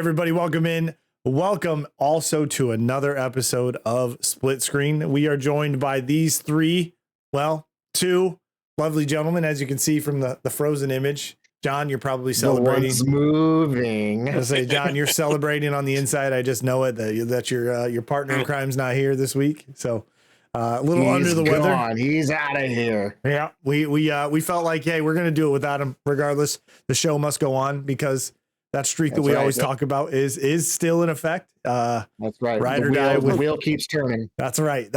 everybody, welcome in. Welcome also to another episode of Split Screen. We are joined by these two lovely gentlemen, as you can see from the frozen image. John, you're probably celebrating. The one's moving. I say, John, you're celebrating on the inside. I just know it that your partner in crime's not here this week, so a little under the weather. He's out of here. Yeah, we felt like, hey, we're gonna do it without him. Regardless, the show must go on because that streak that we always talk about is still in effect. That's right. Ride or die. The wheel keeps turning. That's right.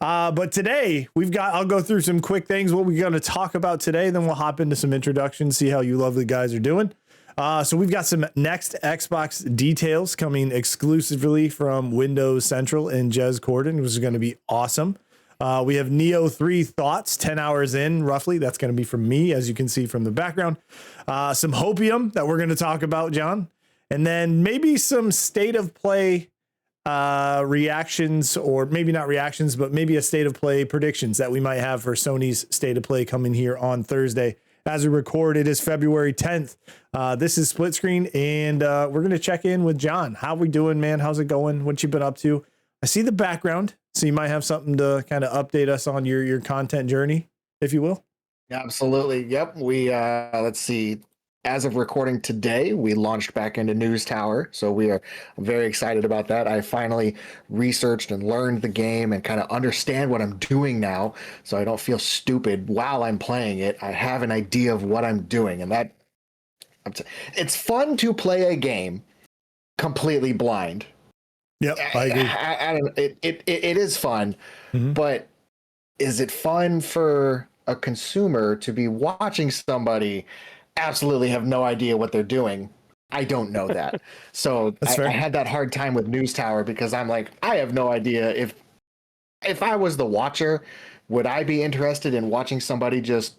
But today I'll go through some quick things, what we're going to talk about today. Then we'll hop into some introductions, see how you lovely guys are doing. So we've got some next Xbox details coming exclusively from Windows Central and Jez Corden, which is going to be awesome. We have Nioh 3 thoughts, 10 hours in roughly. That's going to be from me, as you can see from the background. Some hopium that we're going to talk about, John. And then maybe some state of play reactions, or maybe not reactions, but maybe a state of play predictions that we might have for Sony's state of play coming here on Thursday. As we record, it is February 10th. This is Split Screen, and we're going to check in with John. How we doing, man? How's it going? What you been up to? I see the background, so you might have something to kind of update us on your content journey, if you will. Absolutely. Yep. We let's see. As of recording today, we launched back into News Tower, so we are very excited about that. I finally researched and learned the game and kind of understand what I'm doing now, so I don't feel stupid while I'm playing it. I have an idea of what I'm doing, and it's fun to play a game completely blind. Yep, I agree. It is fun, but is it fun for a consumer to be watching somebody absolutely have no idea what they're doing? I don't know that. So I had that hard time with News Tower because I'm like, I have no idea if I was the watcher, would I be interested in watching somebody just,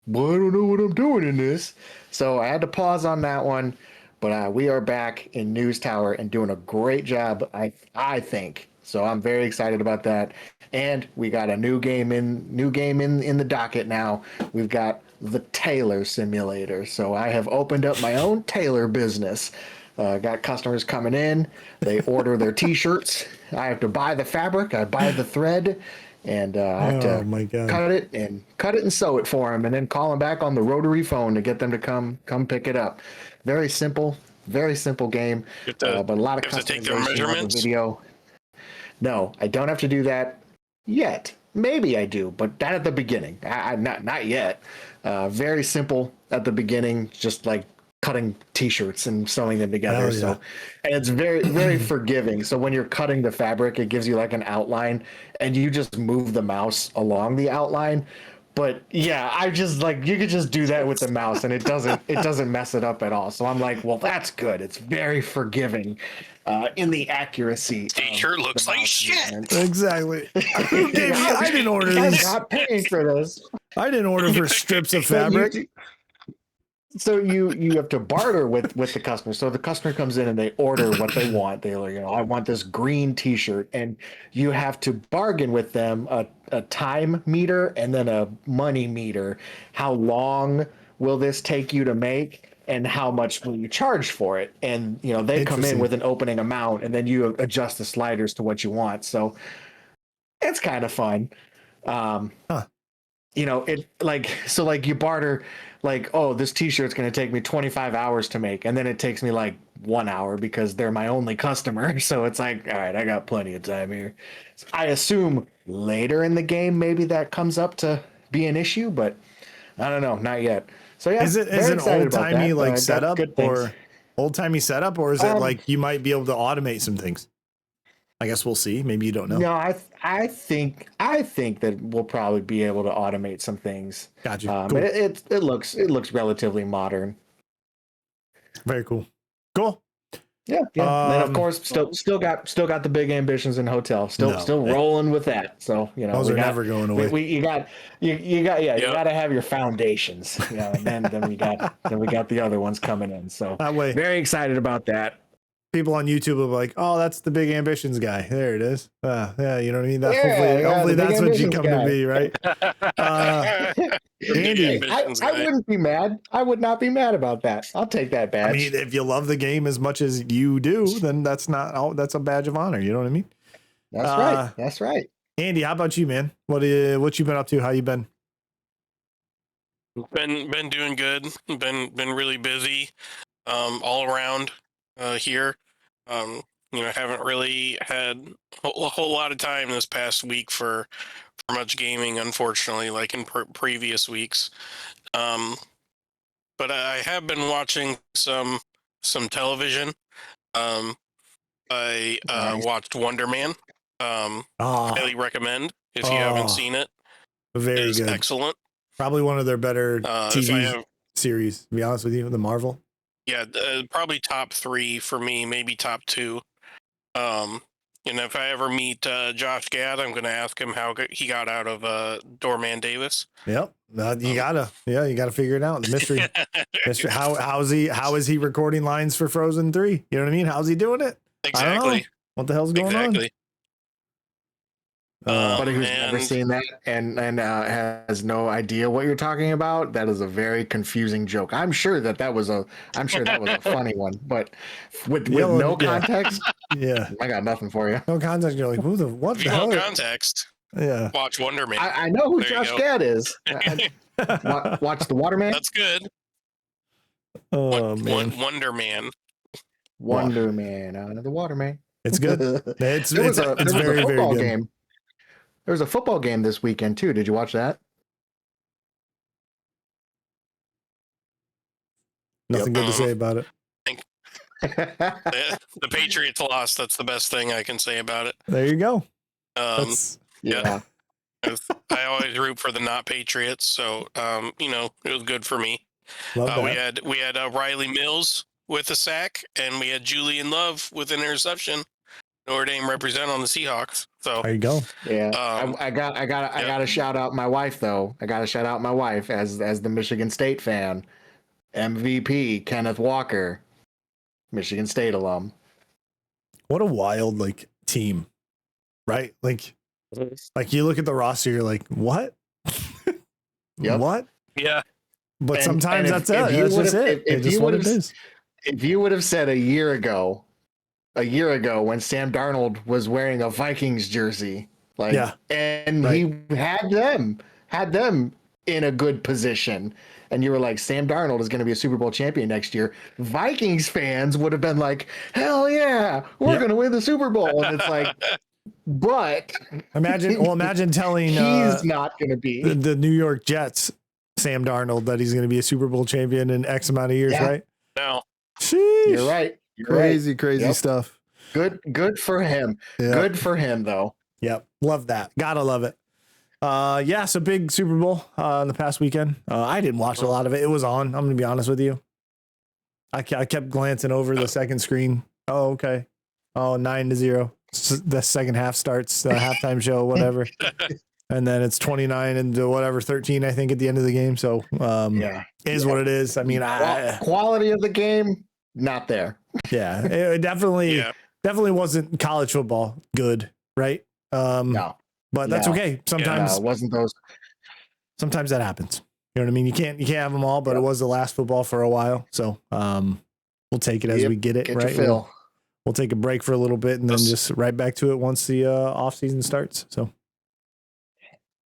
well, I don't know what I'm doing in this. So I had to pause on that one, but we are back in News Tower and doing a great job, I think. So I'm very excited about that. And we got a new game in the docket now. We've got the tailor simulator. So I have opened up my own tailor business. Got customers coming in. They order their t-shirts. I have to buy the fabric. I buy the thread, and I have to cut it and sew it for them, and then call them back on the rotary phone to get them to come pick it up. Very simple game. But a lot of customization of the video. No, I don't have to do that yet. Maybe I do, but not at the beginning. Not yet. Very simple at the beginning, just like cutting t-shirts and sewing them together. Yeah. So, and it's very, very forgiving. So when you're cutting the fabric, it gives you like an outline, and you just move the mouse along the outline. But yeah, I just like, you could just do that with the mouse, and it doesn't mess it up at all. So I'm like, well, that's good. It's very forgiving in the accuracy. T-shirt looks like shit. Exactly. I didn't order this. I'm not paying for this. I didn't order for strips of fabric. So you have to barter with the customer. So the customer comes in and they order what they want. They're like, I want this green t-shirt, and you have to bargain with them a time meter and then a money meter. How long will this take you to make, and how much will you charge for it? And they come in with an opening amount, and then you adjust the sliders to what you want. So it's kind of fun. You barter, like, oh, this t-shirt's going to take me 25 hours to make, and then it takes me like 1 hour because they're my only customer. So it's like, all right, I got plenty of time here. So I assume later in the game maybe that comes up to be an issue, but I don't know, not yet. So yeah, is it an old-timey setup, or old-timey setup, or is it like you might be able to automate some things? I guess we'll see. Maybe you don't know. No, I think that we'll probably be able to automate some things. Gotcha. Cool. But it looks relatively modern. Very cool. Cool. Yeah. And of course, still got the big ambitions in hotel. Still rolling with that. So those are never going away. You got to have your foundations. And then we got the other ones coming in. So that way, very excited about that. People on YouTube will be like, "Oh, that's the big ambitions guy. There it is." Yeah, you know what I mean. Hopefully that's what you come to be, right? Andy, I wouldn't be mad. I would not be mad about that. I'll take that badge. I mean, if you love the game as much as you do, then that's a badge of honor. You know what I mean? That's right. That's right. Andy, how about you, man? What you been up to? How you been? Been doing good. Been really busy, all around here. Haven't really had a whole lot of time this past week for much gaming, unfortunately, like in previous weeks. But I have been watching some television. I Nice. watched Wonder Man. Highly recommend if you haven't seen it. Very It is good. excellent. Probably one of their better TV series, to be honest with you, the Marvel. Yeah, probably top 3 for me, maybe top 2. If I ever meet Josh Gad, I'm going to ask him how he got out of Doorman Davis. Yep, you gotta figure it out. The mystery. Mystery. How is he recording lines for Frozen 3? You know what I mean? How's he doing it? Exactly. What the hell's going on? Somebody who's never seen that and has no idea what you're talking about, that is a very confusing joke. I'm sure that was a funny one, but with no context, I got nothing for you. No context. You're like, what if the you hell? want context, watch Wonder Man. I know who Josh Gad is. Watch the Waterman. That's good. Oh man, Wonder Man. Wonder Man out of the Waterman. It's good. It's very football good. Game. There was a football game this weekend too. Did you watch that? Nothing good to say about it. The Patriots lost. That's the best thing I can say about it. There you go. Yeah. I always root for the not Patriots, so it was good for me. We had Riley Mills with a sack, and we had Julian Love with an interception. Notre Dame represent on the Seahawks. So there you go. Yeah, I got to shout out my wife though. I got to shout out my wife as the Michigan State fan. MVP Kenneth Walker, Michigan State alum. What a wild team, right? Like you look at the roster, you're like, what? Yep. What? Yeah. But sometimes that's it. That's just it. It's just what it is. If you would have said a year ago when Sam Darnold was wearing a Vikings jersey, and he had them in a good position, and you were like, Sam Darnold is going to be a Super Bowl champion next year, Vikings fans would have been like, hell yeah, we're going to win the Super Bowl. And it's like, but imagine telling he's not going to be the New York Jets, Sam Darnold, that he's going to be a Super Bowl champion in X amount of years, right? No. Sheesh. You're right. Crazy stuff. Good for him. Yep. Good for him though. Yep. Love that. Gotta love it. So big Super Bowl in the past weekend. I didn't watch a lot of it. It was on. I'm gonna be honest with you. I kept glancing over the second screen. Oh, okay. Oh, 9-0. The second half starts, the halftime show, whatever. And then it's 29 and whatever 13, I think, at the end of the game. So is what it is. I mean, quality of the game, not there. Yeah, it definitely wasn't college football good, right? No, but that's okay. Sometimes it wasn't those. Sometimes that happens. You know what I mean? You can't have them all, but it was the last football for a while. So we'll take it as we get it. Right? We'll take a break for a little bit and then just right back to it once the off season starts. So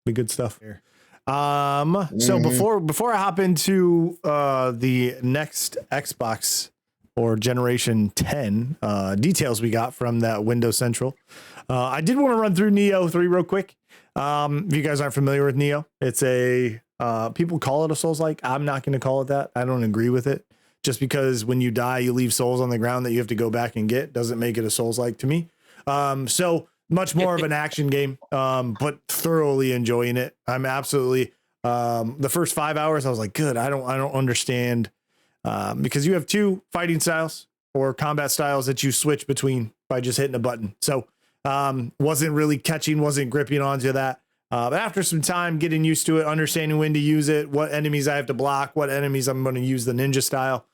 be good stuff here. So before I hop into the next Xbox or Generation 10 details we got from that Windows Central, I did want to run through Nioh 3 real quick. If you guys aren't familiar with Nioh, it's a people call it a Souls-like. I'm not going to call it that. I don't agree with it. Just because when you die, you leave souls on the ground that you have to go back and get doesn't make it a Souls-like to me. So much more of an action game, but thoroughly enjoying it. I'm absolutely the first 5 hours. I was like, good. I don't understand because you have two fighting styles or combat styles that you switch between by just hitting a button. So wasn't really catching, wasn't gripping onto that. But after some time getting used to it, understanding when to use it, what enemies I have to block, what enemies I'm going to use the ninja style,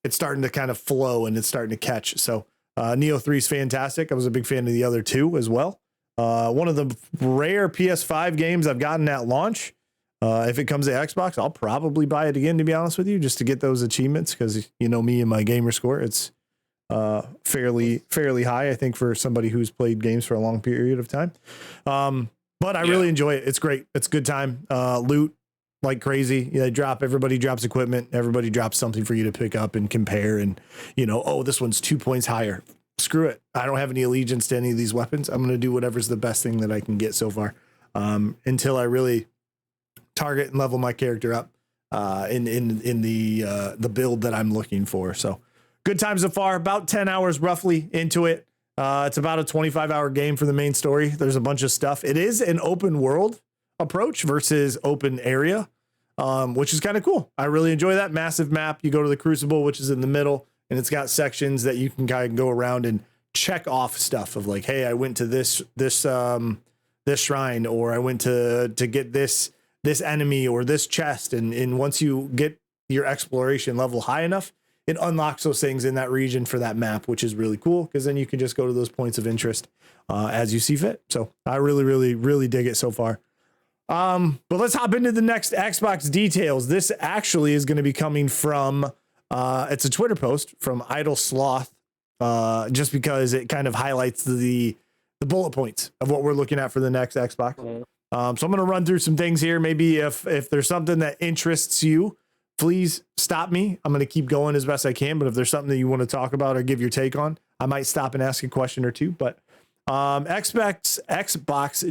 it's starting to kind of flow and it's starting to catch. So Nioh 3 is fantastic. I was a big fan of the other two as well. One of the rare PS5 games I've gotten at launch. If it comes to Xbox, I'll probably buy it again, to be honest with you, just to get those achievements, because you know me and my gamer score, it's fairly high, I think, for somebody who's played games for a long period of time. But I really enjoy it. It's great. It's a good time. Loot like crazy. Everybody drops equipment. Everybody drops something for you to pick up and compare. And, oh, this one's 2 points higher. Screw it. I don't have any allegiance to any of these weapons. I'm going to do whatever's the best thing that I can get so far, until I really target and level my character up in the build that I'm looking for. So good time so far. About 10 hours roughly into it. It's about a 25-hour game for the main story. There's a bunch of stuff. It is an open world approach versus open area, which is kind of cool. I really enjoy that. Massive map. You go to the Crucible, which is in the middle, and it's got sections that you can kind of go around and check off stuff of like, hey, I went to this shrine, or I went to get this enemy or this chest. And once you get your exploration level high enough, it unlocks those things in that region for that map, which is really cool, because then you can just go to those points of interest as you see fit. So I really, really, really dig it so far. But let's hop into the next Xbox details. This actually is going to be coming from, it's a Twitter post from Idle Sloth, just because it kind of highlights the bullet points of what we're looking at for the next Xbox. So I'm going to run through some things here. Maybe if there's something that interests you, please stop me. I'm going to keep going as best I can. But if there's something that you want to talk about or give your take on, I might stop and ask a question or two. But Xbox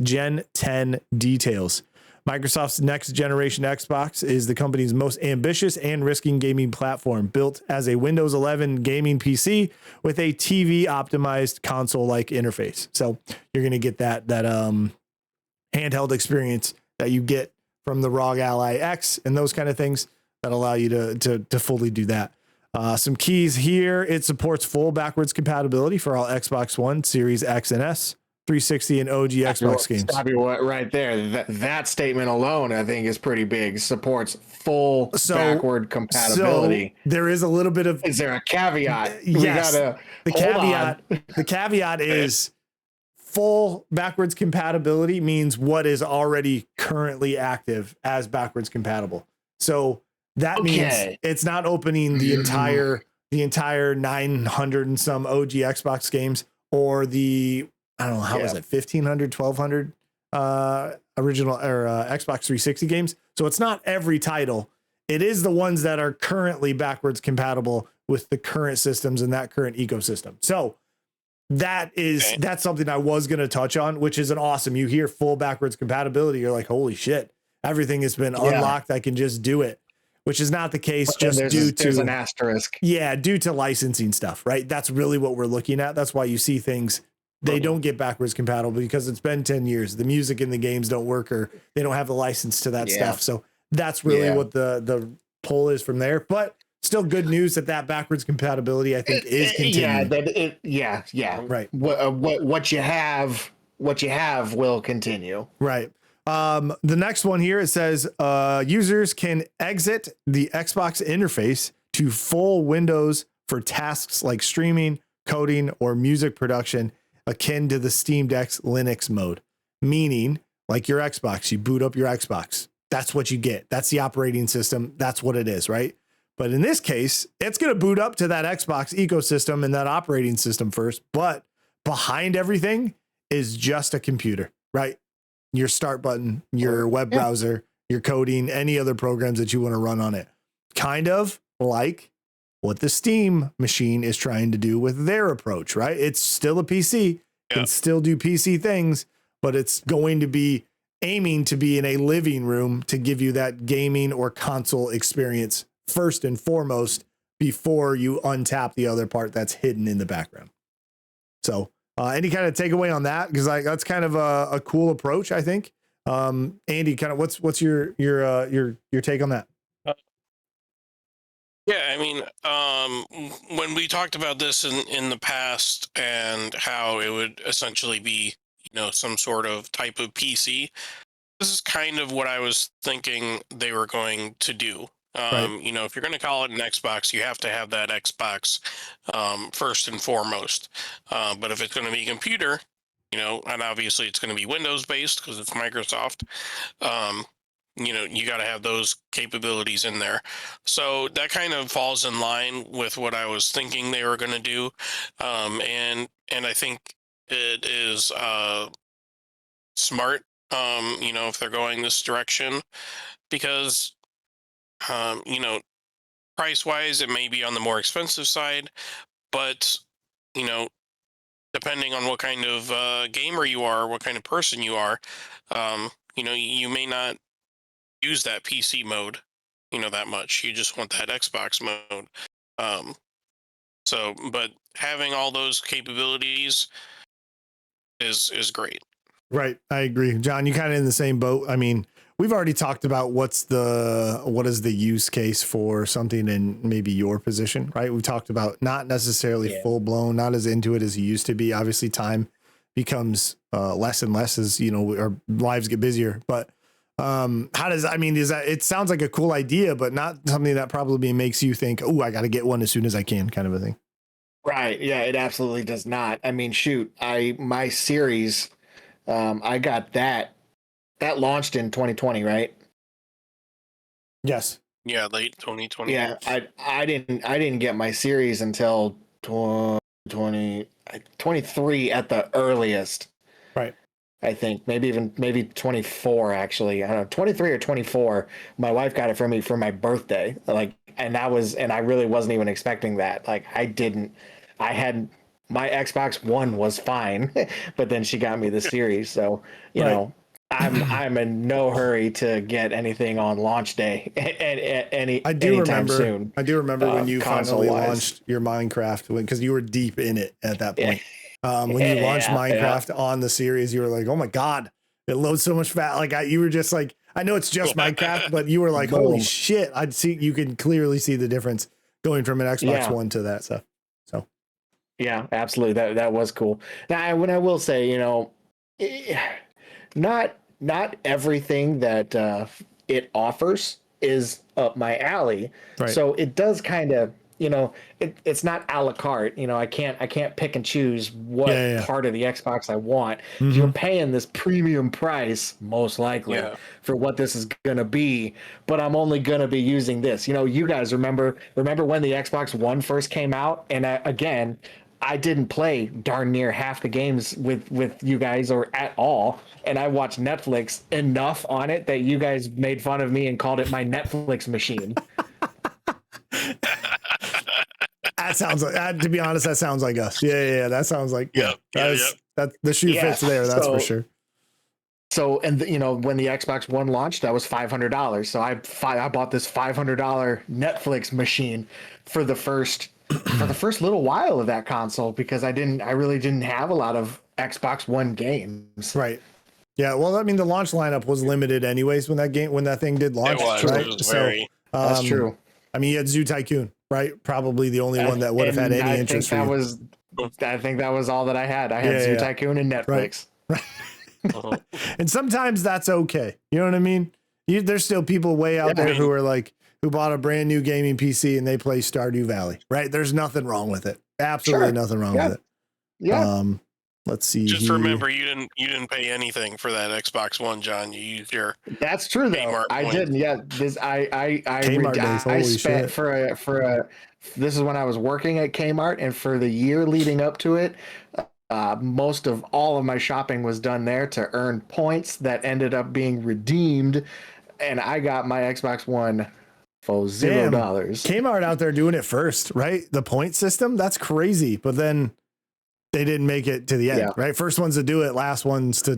Gen 10 details. Microsoft's next generation Xbox is the company's most ambitious and risking gaming platform, built as a Windows 11 gaming PC with a TV optimized console-like interface. So you're going to get that handheld experience that you get from the ROG Ally X and those kind of things that allow you to fully do that. Some keys here. It supports full backwards compatibility for all Xbox One, Series X and S, 360 and OG Xbox games. Stop you right there. That statement alone, I think, is pretty big. Supports full backward compatibility. So there is a little bit of. Is there a caveat? Yes. The caveat is full backwards compatibility means what is already currently active as backwards compatible. So that means it's not opening the entire 900 and some OG Xbox games, or the, I don't know, how was it, 1500, 1200 original or Xbox 360 games. So it's not every title. It is the ones that are currently backwards compatible with the current systems and that current ecosystem. So that's something I was going to touch on, which is an awesome. You hear full backwards compatibility, you're like, holy shit, everything has been unlocked. I can just do it, which is not the case. Just there's an asterisk. Yeah, due to licensing stuff, right? That's really what we're looking at. That's why you see things, they don't get backwards compatible, because it's been 10 years. The music in the games don't work, or they don't have the license to that stuff. So that's really what the pull is from there. But still good news that backwards compatibility, I think, is continuing. Right. What you have will continue. Right. The next one here, it says users can exit the Xbox interface to full Windows for tasks like streaming, coding, or music production, akin to the Steam Deck's Linux mode. Meaning, like your Xbox, you boot up your Xbox. That's what you get. That's the operating system. That's what it is, right? But in this case, it's going to boot up to that Xbox ecosystem and that operating system first. But behind everything is just a computer, right? Your start button, your web browser, your coding, any other programs that you want to run on it. Kind of like what the Steam machine is trying to do with their approach, right? It's still a PC, can still do PC things, but it's going to be aiming to be in a living room to give you that gaming or console experience first and foremost, before you untap the other part that's hidden in the background. So any kind of takeaway on that? Because that's kind of a cool approach, I think. Andy, kind of what's your take on that? Yeah, I mean, when we talked about this in the past and how it would essentially be, some sort of type of PC, this is kind of what I was thinking they were going to do. Right. If you're going to call it an Xbox, you have to have that Xbox first and foremost. But if it's going to be a computer, and obviously it's going to be Windows based because it's Microsoft, you got to have those capabilities in there. So that kind of falls in line with what I was thinking they were going to do. And I think it is smart, if they're going this direction, because, um, you know, price wise, it may be on the more expensive side, but, you know, depending on what kind of gamer you are, what kind of person you are, you may not use that PC mode, that much. You just want that Xbox mode. Um, but having all those capabilities is great. Right. I agree. John, you kind of in the same boat. I mean, we've already talked about what is the use case for something in maybe your position, right? We've talked about not necessarily full blown, not as into it as you used to be. Obviously time becomes less and less as, our lives get busier, but it sounds like a cool idea, but not something that probably makes you think, oh, I got to get one as soon as I can, kind of a thing. Right. Yeah, it absolutely does not. I mean, shoot, my series, I got that launched in 2020, right? Yes. Yeah, late 2020. Yeah, I didn't get my series until 23 at the earliest. Right. I think maybe 24 actually. I don't know, 23 or 24. My wife got it for me for my birthday. And I really wasn't even expecting that. My Xbox One was fine, but then she got me the series. So, I'm in no hurry to get anything on launch day anytime soon. I do remember when you finally launched your Minecraft, because you were deep in it at that point. When you launched Minecraft on the series, you were like, oh my God, it loads so much fast. You were just like, I know it's just Minecraft, but you were like, holy shit. You can clearly see the difference going from an Xbox One to that stuff. So. Yeah, absolutely. That was cool. Now, when I will say, not everything that it offers is up my alley. Right. So it does kind of, it's not a la carte. I can't pick and choose what part of the Xbox I want. Mm-hmm. You're paying this premium price, most likely, for what this is gonna be. But I'm only gonna be using this. You guys remember when the Xbox One first came out, and again, I didn't play darn near half the games with you guys or at all. And I watched Netflix enough on it that you guys made fun of me and called it my Netflix machine. That sounds like, to be honest, that sounds like us. Yeah. That sounds like, that the shoe fits there. That's for sure. So, and when the Xbox One launched, that was $500. So I bought this $500 Netflix machine for the first little while of that console, because I really didn't have a lot of Xbox One games. Right. Yeah. Well, I mean, the launch lineup was limited anyways when that thing did launch. Right. That's true. I mean, you had Zoo Tycoon, right? Probably the only one that would have had any interest for you. I think that was all that I had. I had Zoo Tycoon and Netflix. Right. And sometimes that's okay. You know what I mean? There's still people way out there who are like, who bought a brand new gaming PC and they play Stardew Valley, right? There's nothing wrong with it. Absolutely nothing wrong with it. Yeah. Let's see. Just remember, you didn't pay anything for that Xbox One, John. You used your. That's true though. Kmart I didn't. Yeah. I spent shit. for a. This is when I was working at Kmart, and for the year leading up to it, most of all of my shopping was done there to earn points that ended up being redeemed, and I got my Xbox One for $0. Kmart out there doing it first, right? The point system, that's crazy. But then they didn't make it to the end, right? First ones to do it, last ones to,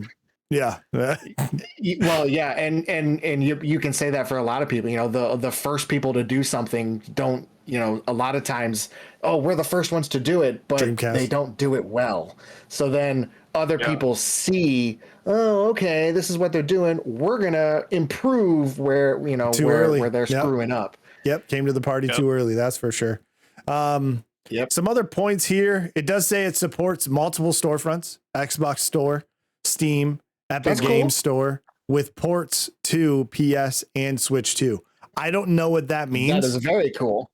Well, yeah, and you can say that for a lot of people. The first people to do something don't. A lot of times, we're the first ones to do it, but Dreamcast. They don't do it well. So then other people see, okay, this is what they're doing. We're gonna improve where they're screwing up. Yep, came to the party too early. That's for sure. Some other points here. It does say it supports multiple storefronts: Xbox Store, Steam, Epic Games Store, with ports to PS and Switch 2. I don't know what that means. That is very cool.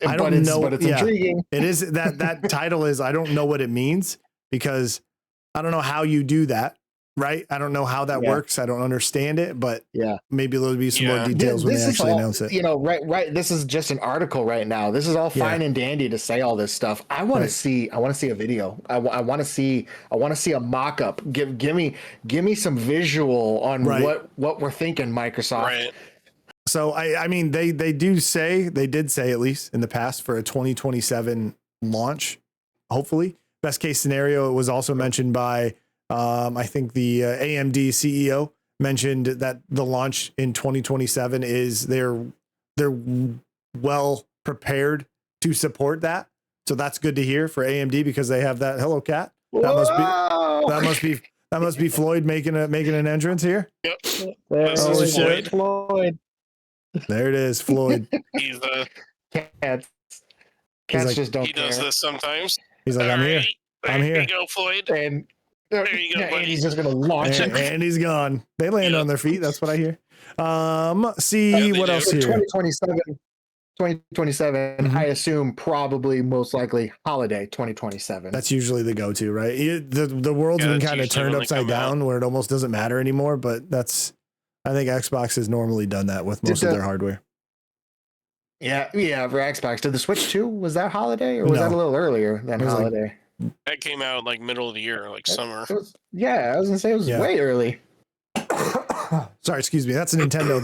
I don't know, but it's intriguing. It is that title is, I don't know what it means, because I don't know how you do that. right? I don't know how that Yeah. works. I don't understand it, but Yeah. maybe there'll be some more Yeah. details when they This is actually all, announce it. you know, right. This is just an article right now. This is all Yeah. fine and dandy to say all this stuff. I want Right. to see. I want to see a video. I want to see. I want to see a mock-up. Give me some visual on Right. what we're thinking, Microsoft. Right. So I mean they did say at least in the past for a 2027 launch, hopefully. Best case scenario, it was also mentioned by I think the AMD CEO mentioned that the launch in 2027 is they're well prepared to support that. So that's good to hear for AMD because they have that Hello Cat. That must be Floyd making an entrance here. Yep. There This is is Floyd. Floyd. There it is, Floyd. He's Cats. He's Cats like- just don't he care. does this sometimes. He's like, I'm here. There I'm here. you go, Floyd. And There you go, and buddy. he's just gonna launch it. And he's gone. They land Yeah. on their feet. That's what I hear. See Yeah, they what do. else For here. 2027, Mhm. I assume probably most likely holiday 2027. That's usually the go-to, right? The world's Yeah, been that's kind of usually turned when they upside come out. down where it almost doesn't matter anymore. But I think Xbox has normally done that with most of their hardware. yeah, for Xbox. Did the Switch 2, was that holiday or was No. that a little earlier than It was like- holiday? That came out like middle of the year, like summer. It was, yeah, I was gonna say it was Yeah. way early. Sorry, excuse me. That's a Nintendo.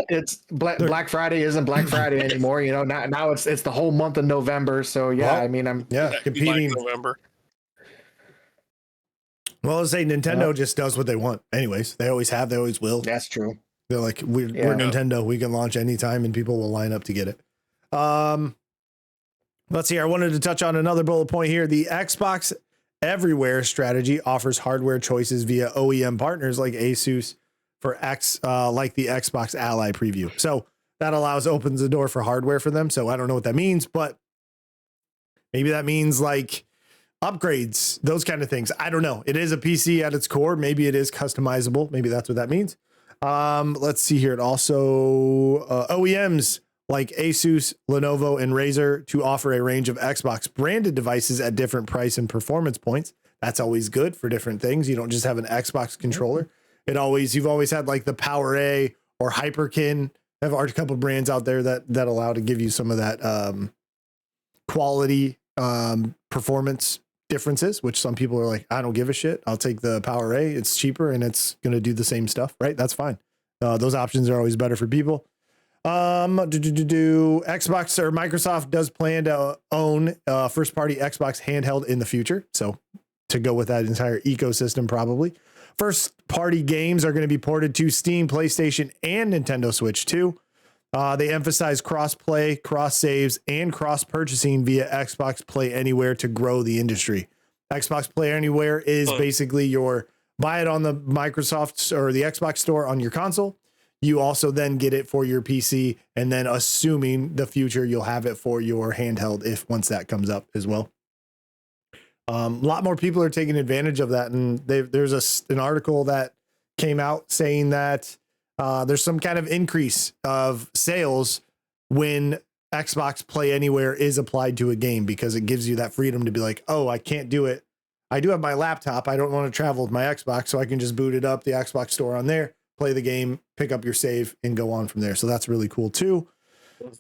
It's Black Friday isn't Black Friday anymore. Now it's the whole month of November. So yeah, Well, I mean I'm competing. Like November. Well, let's say Nintendo just does what they want. Anyways, they always have. They always will. that's true. They're like, we're Yeah. Nintendo. We can launch anytime and people will line up to get it. Let's see. I wanted to touch on another bullet point here. The Xbox Everywhere strategy offers hardware choices via OEM partners like Asus for like the Xbox Ally preview. So that opens the door for hardware for them. So I don't know what that means, but maybe that means like upgrades, those kind of things. I don't know. It is a PC at its core. Maybe it is customizable. Maybe that's what that means. Let's see here. It also OEMs like Asus, Lenovo, and Razer to offer a range of Xbox branded devices at different price and performance points. That's always good for different things. You don't just have an Xbox controller. You've always had like the Power A or Hyperkin. There are a couple of brands out there that allow to give you some of that quality performance differences, which some people are like, I don't give a shit. I'll take the Power A. It's cheaper and it's going to do the same stuff, right? That's fine. Those options are always better for people. Xbox or Microsoft does plan to own first party Xbox handheld in the future. So to go with that entire ecosystem, probably first party games are going to be ported to Steam, PlayStation, and Nintendo Switch 2. They emphasize cross-play, cross-saves, and cross-purchasing via Xbox Play Anywhere to grow the industry. Xbox Play Anywhere is basically your buy it on the Microsoft or the Xbox store on your console. You also then get it for your PC, and then assuming the future, you'll have it for your handheld once that comes up as well. A lot more people are taking advantage of that, and there's an article that came out saying that there's some kind of increase of sales when Xbox Play Anywhere is applied to a game because it gives you that freedom to be like, oh, I can't do it. I do have my laptop. I don't want to travel with my Xbox, so I can just boot it up, the Xbox store on there, play the game, pick up your save, and go on from there. So that's really cool too.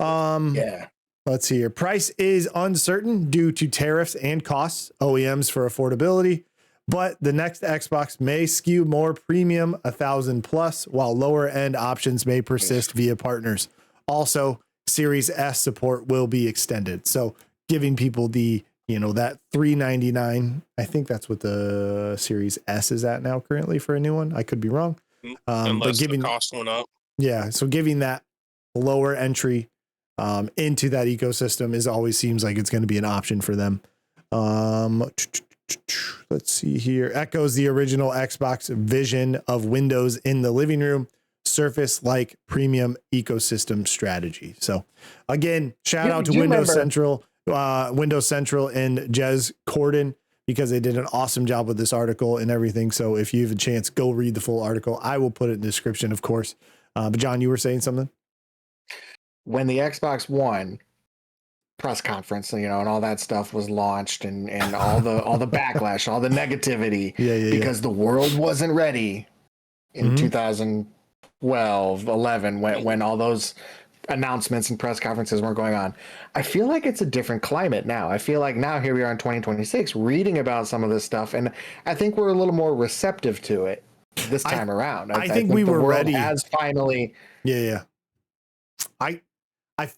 Yeah. Let's see here. Price is uncertain due to tariffs and costs, OEMs for affordability, but the next Xbox may skew more premium, 1,000 plus, while lower end options may persist via partners. Also, Series S support will be extended. So giving people that $399, I think that's what the Series S is at now currently for a new one. I could be wrong. Unless But the cost went up. yeah, so giving that lower entry into that ecosystem always seems like it's going to be an option for them. Let's see here. Echoes the original Xbox vision of Windows in the living room, Surface-like premium ecosystem strategy. So again, shout out to Windows Central and Jez Corden, because they did an awesome job with this article and everything. So if you have a chance, go read the full article. I will put it in the description, of course. But John, you were saying something? When the Xbox One press conference, and all that stuff was launched, and all the backlash, all the negativity, because the world wasn't ready in 2012, 11, when all those announcements and press conferences weren't going on. I feel like it's a different climate now. I feel like now here we are in 2026 reading about some of this stuff, and I think we're a little more receptive to it this time around. I think we were ready. Has finally. Yeah. I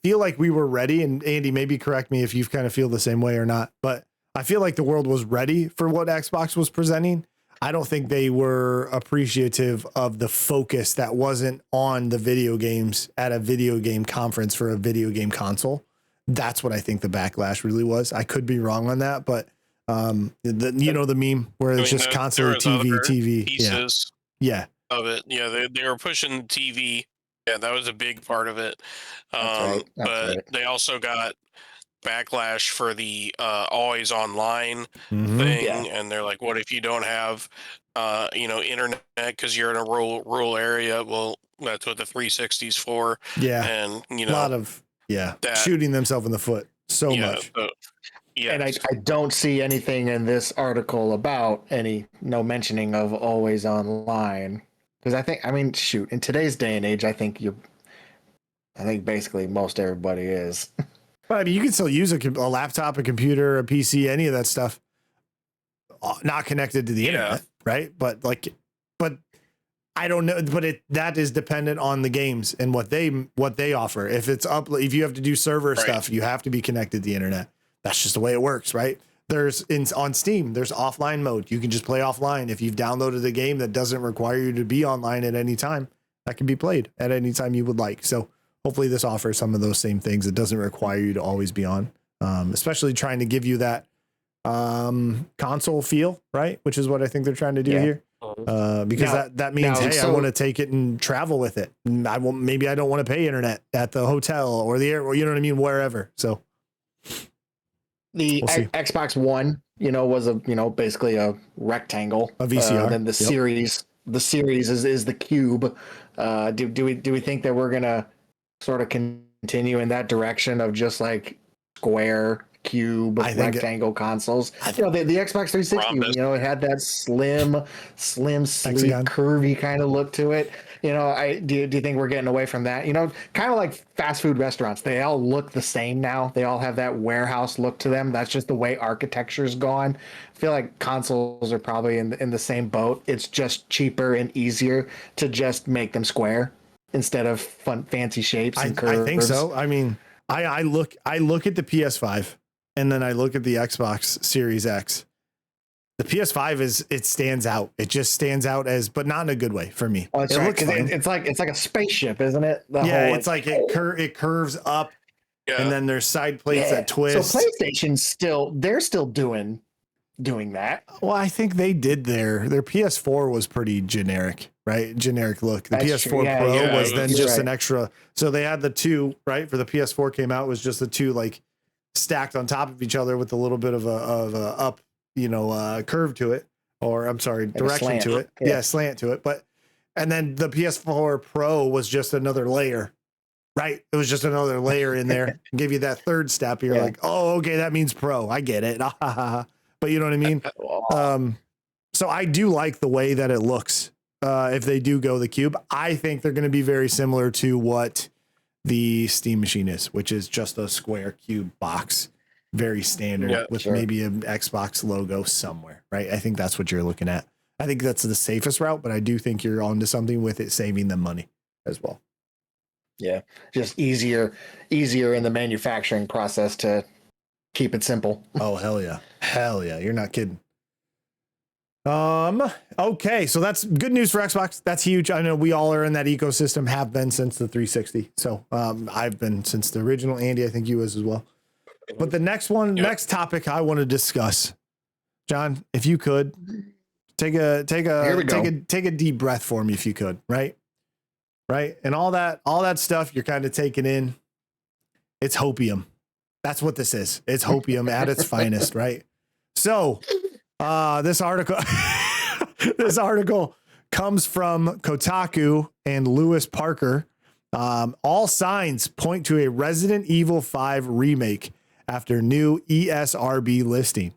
feel like we were ready, and Andy, maybe correct me if you kind of feel the same way or not, but I feel like the world was ready for what Xbox was presenting. I don't think they were appreciative of the focus that wasn't on the video games at a video game conference for a video game console. That's what I think the backlash really was. I could be wrong on that, but the meme where it's just constantly TV pieces yeah of it. Yeah, they were pushing TV. Yeah, that was a big part of it. That's right. They also got backlash for the always online thing, and they're like, what if you don't have internet because you're in a rural area? Well, that's what the 360's for. And a lot of shooting themselves in the foot so much. And I don't see anything in this article about no mentioning of always online, because in today's day and age, I think basically most everybody is. But I mean, you can still use a laptop, a computer, a PC, any of that stuff, not connected to the internet, right? But I don't know. But that is dependent on the games and what they offer. If if you have to do server stuff, you have to be connected to the internet. That's just the way it works, right? On Steam, there's offline mode. You can just play offline. If you've downloaded a game that doesn't require you to be online at any time, that can be played at any time you would like. So hopefully this offers some of those same things. It doesn't require you to always be on, especially trying to give you that console feel, right? Which is what I think they're trying to do here. Because that means, I want to take it and travel with it. And maybe I don't want to pay internet at the hotel or the air, or you know what I mean, wherever. So the Xbox One, was basically a rectangle, a VCR. Then the series is the cube. Do we think that we're gonna sort of continue in that direction of just like square, cube, rectangle consoles? The Xbox 360, it had that slim, sleek, curvy kind of look to it. Do you think we're getting away from that? Kind of like fast food restaurants. They all look the same now. They all have that warehouse look to them. That's just the way architecture's gone. I feel like consoles are probably in the same boat. It's just cheaper and easier to just make them square instead of fancy shapes and curves. I think so. I mean, I look at the PS5 and then I look at the Xbox Series X. The PS5 it stands out. It just stands out but not in a good way for me. Oh, it looks it's like a spaceship, isn't it? It's like it curves up, and then there's side plates that twist. So PlayStation they're still doing that. Well, I think they did their PS4 was pretty generic, right? Generic look. The PS4 Pro was then just an extra. So they had the two, right? For the PS4 came out was just the two like stacked on top of each other with a little bit of a up. Curve to it, or I'm sorry, like direction to it. Yeah, slant to it. And then the PS4 Pro was just another layer, right? It was just another layer in there. Give you that third step. You're like, oh, okay, that means Pro. I get it. But you know what I mean? So I do like the way that it looks. If they do go the cube, I think they're going to be very similar to what the Steam Machine is, which is just a square cube box. Very standard with maybe an Xbox logo somewhere, right? I think that's what you're looking at. I think that's the safest route, but I do think you're onto something with it saving them money as well. Yeah, just easier in the manufacturing process to keep it simple. Oh, hell yeah. You're not kidding. Okay, so that's good news for Xbox. That's huge. I know we all are in that ecosystem, have been since the 360. So I've been since the original. Andy, I think you was as well. But the next topic I want to discuss, John, if you could take a deep breath for me, if you could, right? And all that stuff you're kind of taking in, it's hopium. That's what this is. It's hopium at its finest, right? So, this article comes from Kotaku and Lewis Parker. All signs point to a Resident Evil 5 remake after new ESRB listing.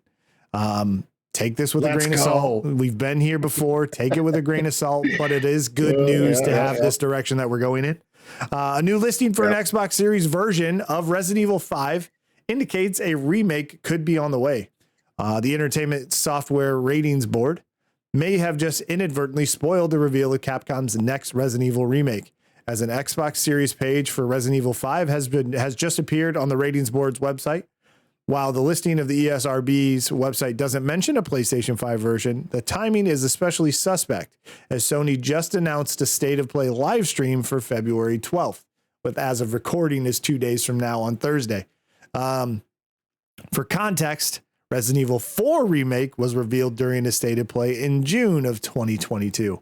Take this with a grain of salt. We've been here before. Take it with a grain of salt, but it is good news to have this direction that we're going in. A new listing for an Xbox Series version of Resident Evil 5 indicates a remake could be on the way. The Entertainment Software Ratings Board may have just inadvertently spoiled the reveal of Capcom's next Resident Evil remake, as an Xbox Series page for Resident Evil 5 has just appeared on the Ratings Board's website. While the listing of the ESRB's website doesn't mention a PlayStation 5 version, the timing is especially suspect, as Sony just announced a State of Play live stream for February 12th, with as of recording is 2 days from now on Thursday. For context, Resident Evil 4 Remake was revealed during a State of Play in June of 2022.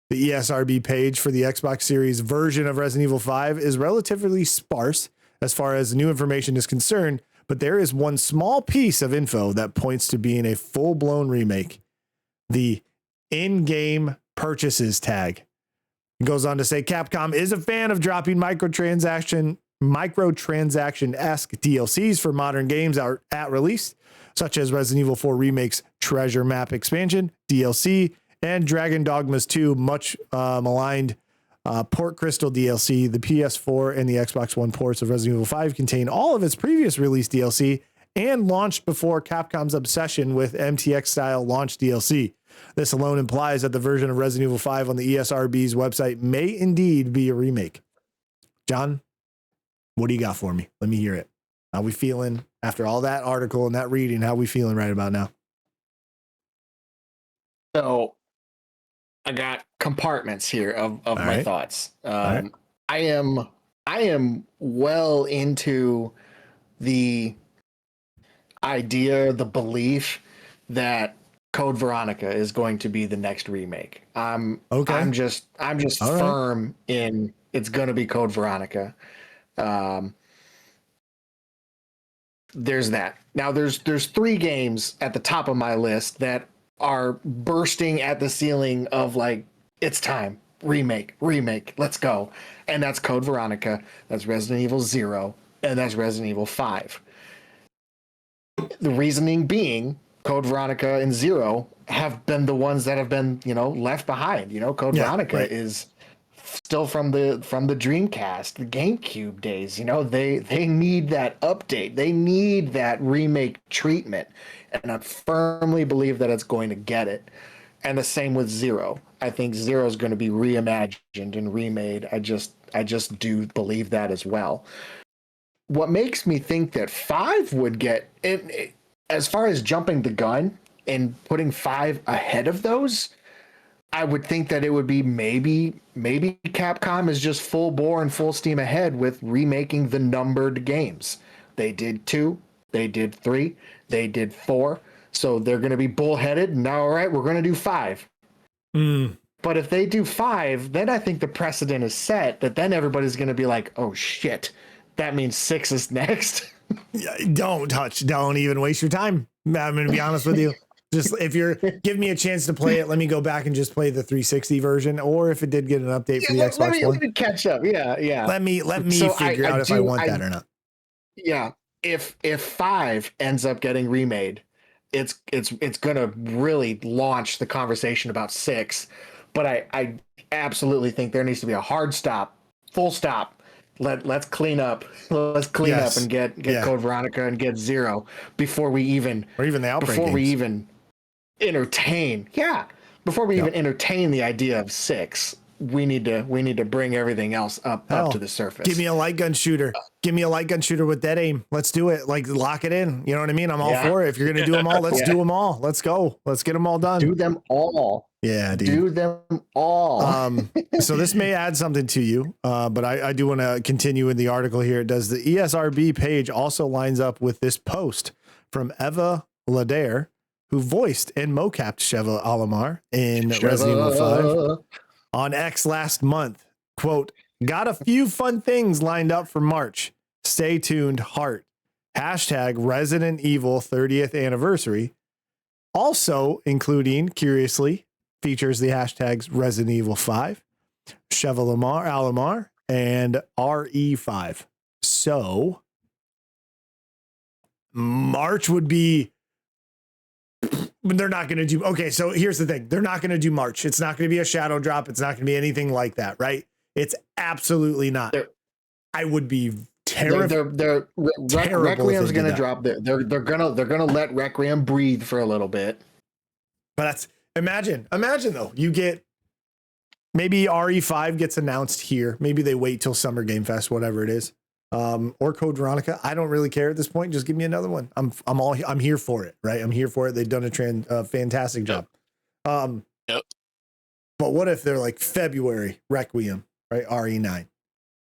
The ESRB page for the Xbox Series version of Resident Evil 5 is relatively sparse as far as new information is concerned, but there is one small piece of info that points to being a full-blown remake. The in-game purchases tag. It goes on to say Capcom is a fan of dropping microtransaction-esque DLCs for modern games at release, such as Resident Evil 4 Remake's Treasure Map Expansion, DLC, and Dragon Dogma's 2 much maligned Port Crystal DLC. The PS4 and the Xbox One ports of Resident Evil 5 contain all of its previous release DLC and launched before Capcom's obsession with MTX-style launch DLC. This alone implies that the version of Resident Evil 5 on the ESRB's website may indeed be a remake. John, what do you got for me? Let me hear it. How we feeling after all that article and that reading? How we feeling right about now? So I got compartments here of my thoughts. I am well into the idea, the belief that Code Veronica is going to be the next remake. I'm just firm in it's going to be Code Veronica. There's that. Now there's 3 games at the top of my list that are bursting at the ceiling of like, it's time. Remake, let's go. And that's Code Veronica, that's Resident Evil 0, and that's Resident Evil 5. The reasoning being Code Veronica and 0 have been the ones that have been, left behind. Code Veronica is still from the Dreamcast, the GameCube days. They need that update. They need that remake treatment. And I firmly believe that it's going to get it. And the same with 0. I think 0 is going to be reimagined and remade. I just do believe that as well. What makes me think that 5 would get it, as far as jumping the gun and putting 5 ahead of those, I would think that it would be maybe Capcom is just full bore and full steam ahead with remaking the numbered games. They did 2, they did 3, they did 4. So they're going to be bullheaded. Now, all right, we're going to do 5. But if they do 5, then I think the precedent is set that then everybody's going to be like, oh shit, that means 6 is next. Don't even waste your time. I'm going to be honest with you. Just if you're give me a chance to play it, let me go back and just play the 360 version, or if it did get an update for the Xbox One. Let me catch up. Yeah. Let me figure out if I want that or not. Yeah. If 5 ends up getting remade, it's gonna really launch the conversation about 6. But I absolutely think there needs to be a hard stop, full stop. Let's clean up. Let's clean up and get Code Veronica and get 0 before we even the Outbreak before games. we even entertain. Yeah, before we even entertain the idea of 6. We need to bring everything else up to the surface. Give me a light gun shooter. Give me a light gun shooter with dead aim. Let's do it. Like, lock it in. You know what I mean? I'm all for it. If you're going to do them all, let's do them all. Let's go. Let's get them all done. Do them all. Yeah, dude. Do them all. So this may add something to you, but I do want to continue in the article here. It does. The ESRB page also lines up with this post from Eva Ladair, who voiced and mocapped Sheva Alomar in Resident Evil 5 on X last month. Quote, got a few fun things lined up for March. Stay tuned, heart. Hashtag Resident Evil 30th anniversary. Also including, curiously, features the hashtags Resident Evil 5, Sheva Alomar, and RE5. So March would be. They're not going to do. Okay, so here's the thing: they're not going to do March. It's not going to be a shadow drop. It's not going to be anything like that, right? It's absolutely not. I would be terrified. Requiem's going to drop. They're gonna let Requiem breathe for a little bit. But that's imagine though. You get maybe RE5 gets announced here. Maybe they wait till Summer Game Fest, whatever it is. Or Code Veronica. I don't really care at this point. Just give me another one. I'm here for it, right? I'm here for it. They've done a fantastic job. Yep. But what if they're like February Requiem, right? RE9,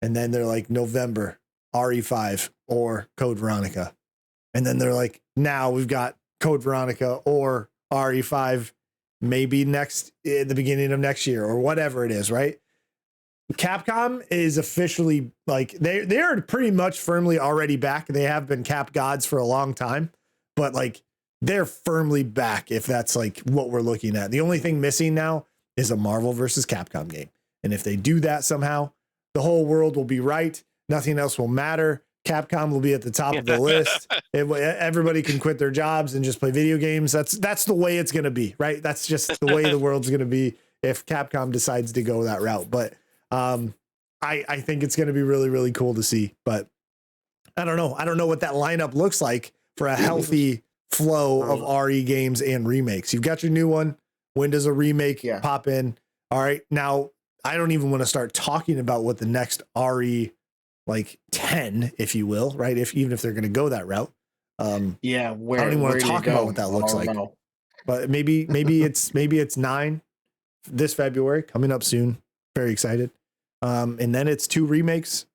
and then they're like November RE5 or Code Veronica, and then they're like now we've got Code Veronica or RE5, maybe the beginning of next year or whatever it is, right? Capcom is officially like they are pretty much firmly already back. They have been Cap gods for a long time, but like they're firmly back if that's like what we're looking at. The only thing missing now is a Marvel versus Capcom game. And if they do that somehow, the whole world will be right. Nothing else will matter. Capcom will be at the top of the list. Everybody can quit their jobs and just play video games. That's the way it's going to be, right? That's just the way the world's going to be if Capcom decides to go that route. But I think it's going to be really, really cool to see, but I don't know. I don't know what that lineup looks like for a healthy flow of RE games and remakes. You've got your new one. When does a remake pop in? All right. Now I don't even want to start talking about what the next RE like 10, if you will, right? Even if they're going to go that route. I don't even want to talk about what that looks like, but maybe it's 9 this February coming up soon. Very excited. And then it's 2 remakes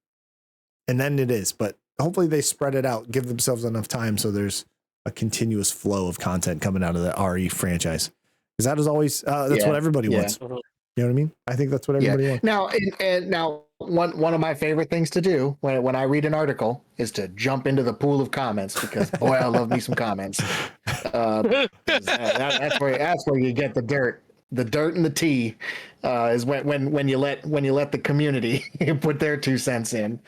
and then it is, but hopefully they spread it out, give themselves enough time. So there's a continuous flow of content coming out of the RE franchise. Cause that is always, that's what everybody wants. You know what I mean? I think that's what everybody wants. Now, one of my favorite things to do when I read an article is to jump into the pool of comments because boy, I love me some comments. That's where you get the dirt. The dirt and the tea is when you let the community put their 2 cents in.